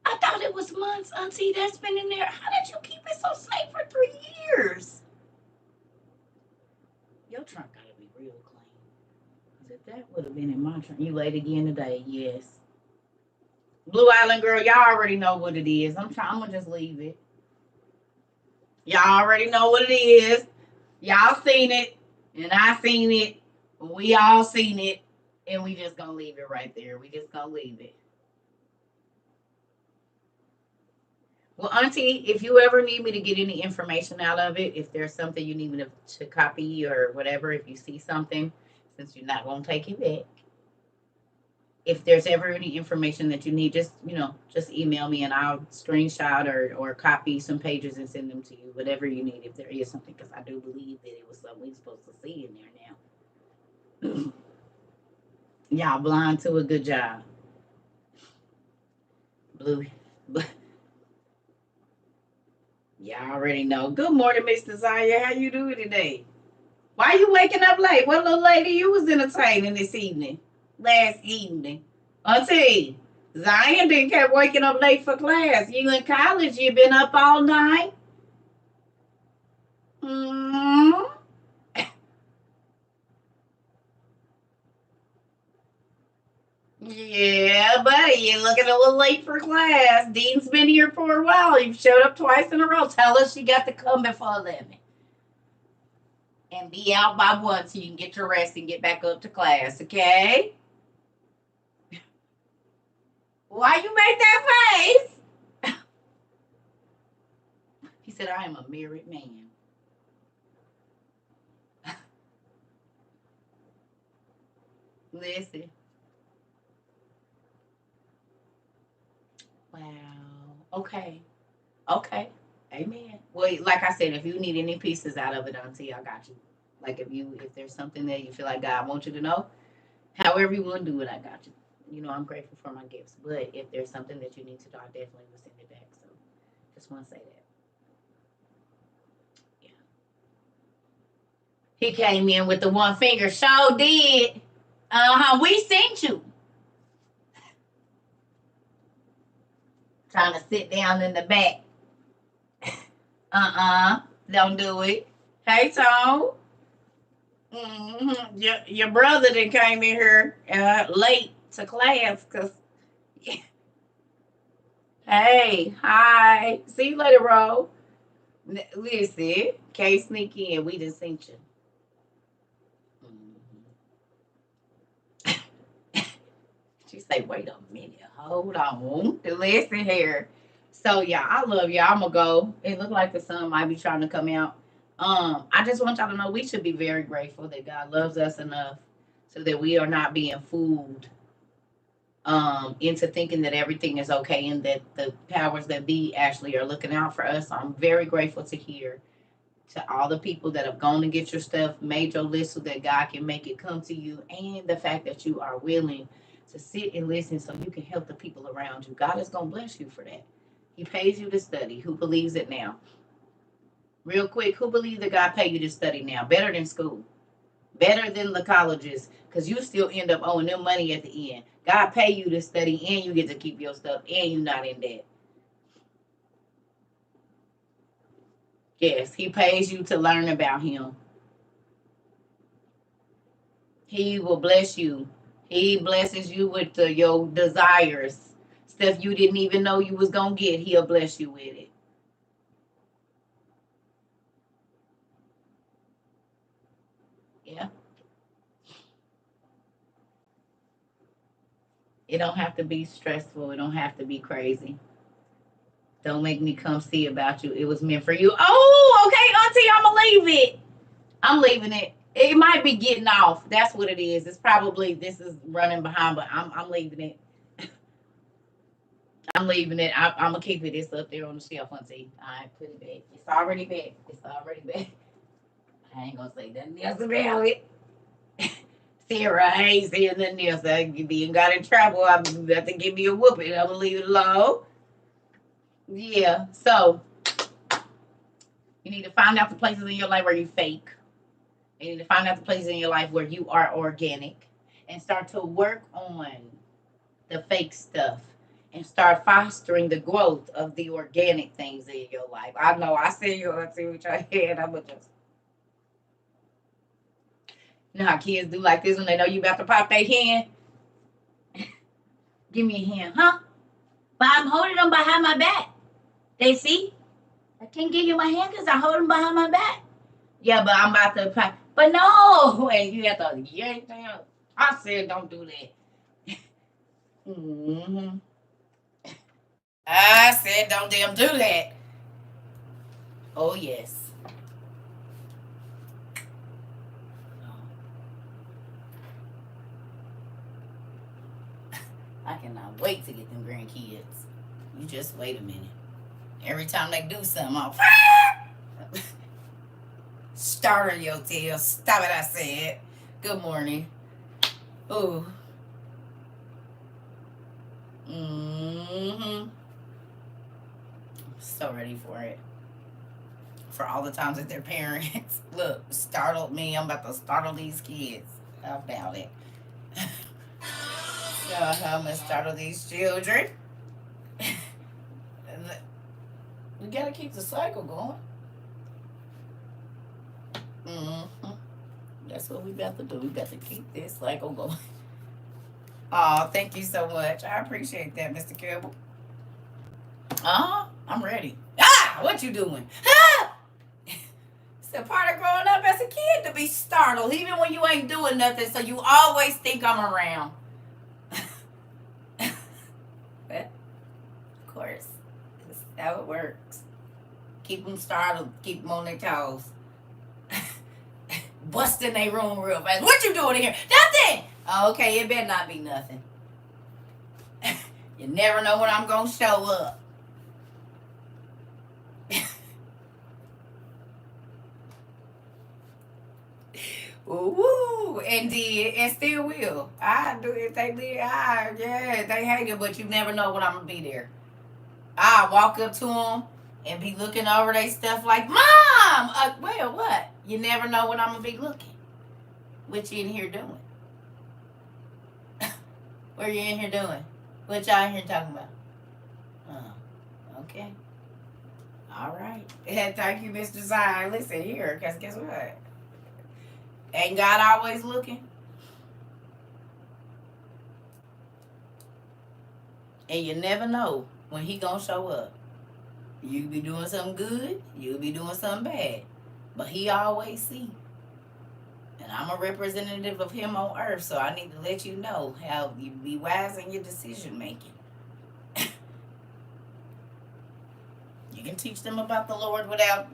I thought it was months, auntie. That's been in there. How did you keep it so safe for 3 years? Your trunk gotta be real clean. If that would have been in my trunk, you late again today. Yes. Blue Island girl, y'all already know what it is. I'm gonna just leave it. Y'all already know what it is. Y'all seen it, and I seen it. We all seen it, and we just gonna leave it right there. We just gonna leave it. Well, auntie, if you ever need me to get any information out of it, if there's something you need me to copy or whatever, if you see something, since you're not gonna take it back, if there's ever any information that you need, just email me and I'll screenshot or copy some pages and send them to you. Whatever you need, if there is something, because I do believe that it was something we're supposed to see in there now. Y'all blind to a good job. Blue. Y'all already know. Good morning, Miss Desire. How you doing today? Why you waking up late? What little lady you was entertaining this evening? Last evening. Auntie, Zion didn't kept waking up late for class. You in college, you been up all night? Mm-hmm. Yeah, buddy, you're looking a little late for class. Dean's been here for a while. You've showed up twice in a row. Tell us you got to come before 11. And be out by 1 so you can get your rest and get back up to class, okay? Why you make that face? He said, I am a married man. Listen. Wow. Okay. Okay. Amen. Well, like I said, if you need any pieces out of it, auntie, I got you. Like if there's something that you feel like God wants you to know, however you want to do it, I got you. I'm grateful for my gifts. But if there's something that you need to do, I definitely will send it back. So just want to say that. Yeah. He came in with the one finger. Show did. We sent you. Trying to sit down in the back. Don't do it. Hey, Tom. Your brother that came in here late to class because. Hey, hi. See you later, bro. Listen, can't sneak in. We just seen you. She say, wait a minute, hold on. Listen here. So yeah, I love y'all. I'm gonna go. It look like the sun might be trying to come out. I just want y'all to know we should be very grateful that God loves us enough so that we are not being fooled into thinking that everything is okay and that the powers that be actually are looking out for us. So I'm very grateful to hear to all the people that have gone to get your stuff, made your list so that God can make it come to you, and the fact that you are willing to sit and listen so you can help the people around you. God is going to bless you for that. He pays you to study. Who believes it now? Real quick, who believes that God paid you to study now? Better than school, better than the colleges, because you still end up owing them money at the end. God pay you to study, and you get to keep your stuff, and you're not in debt. Yes, He pays you to learn about Him. He will bless you. He blesses you with your desires, stuff you didn't even know you was gonna get. He'll bless you with it. Yeah, it don't have to be stressful. It don't have to be crazy. Don't make me come see about you. It was meant for you. Oh, okay, Auntie, I'ma leave it. I'm leaving it. It might be getting off. That's what it is. It's probably this is running behind, but I'm leaving it. I'm leaving it. I'm gonna keep it. It's up there on the shelf, Auntie. I put it back. It's already back. It's already back. I ain't gonna say nothing else about it. Sarah, I ain't saying nothing else. I being got in trouble. I'm about to give me a whooping. I'm gonna leave it alone. Yeah. So you need to find out the places in your life where you fake. You need to find out the places in your life where you are organic, and start to work on the fake stuff and start fostering the growth of the organic things in your life. I know I see you. I see what your head. I'm gonna just. You know how kids do like this when they know you about to pop their hand? Give me a hand, huh? But I'm holding them behind my back. They see? I can't give you my hand because I hold them behind my back. Yeah, but I'm about to pop. But no! And you have to yank down. I said don't do that. Mm-hmm. I said don't damn do that. Oh, yes. I cannot wait to get them grandkids. You just wait a minute. Every time they do something, I'll startle your tail. Stop it, I said. Good morning. Ooh. Mm-hmm. So ready for it. For all the times that their parents, look, startled me. I'm about to startle these kids. How about it? So I'm going to startle these children. We got to keep the cycle going. Mm-hmm. That's what we got to do. We got to keep this cycle going. Oh, thank you so much. I appreciate that, Mr. Campbell. I'm ready. Ah, what you doing? Ah! It's a part of growing up as a kid to be startled, even when you ain't doing nothing, so you always think I'm around. But, of course, that's how it works. Keep them startled, keep them on their toes. Bust in their room real fast. What you doing in here? Nothing! Oh, okay, it better not be nothing. You never know when I'm going to show up. Ooh, and did, and still will. I do it. They did. Yeah, they hate it, but you never know when I'm gonna be there. I walk up to them and be looking over their stuff like, "Mom, well, what? You never know when I'm gonna be looking. What you in here doing? What you in here doing? What y'all in here talking about? Oh, okay, all right. Thank you, Mr. Zion. Listen here, cause guess what? Ain't God always looking? And you never know when he gonna show up. You be doing something good, you'll be doing something bad. But he always see. And I'm a representative of him on earth, so I need to let you know how you be wise in your decision making. You can teach them about the Lord without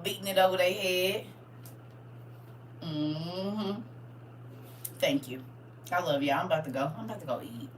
beating it over their head. Mm-hmm. Thank you. I love you. I'm about to go. I'm about to go eat.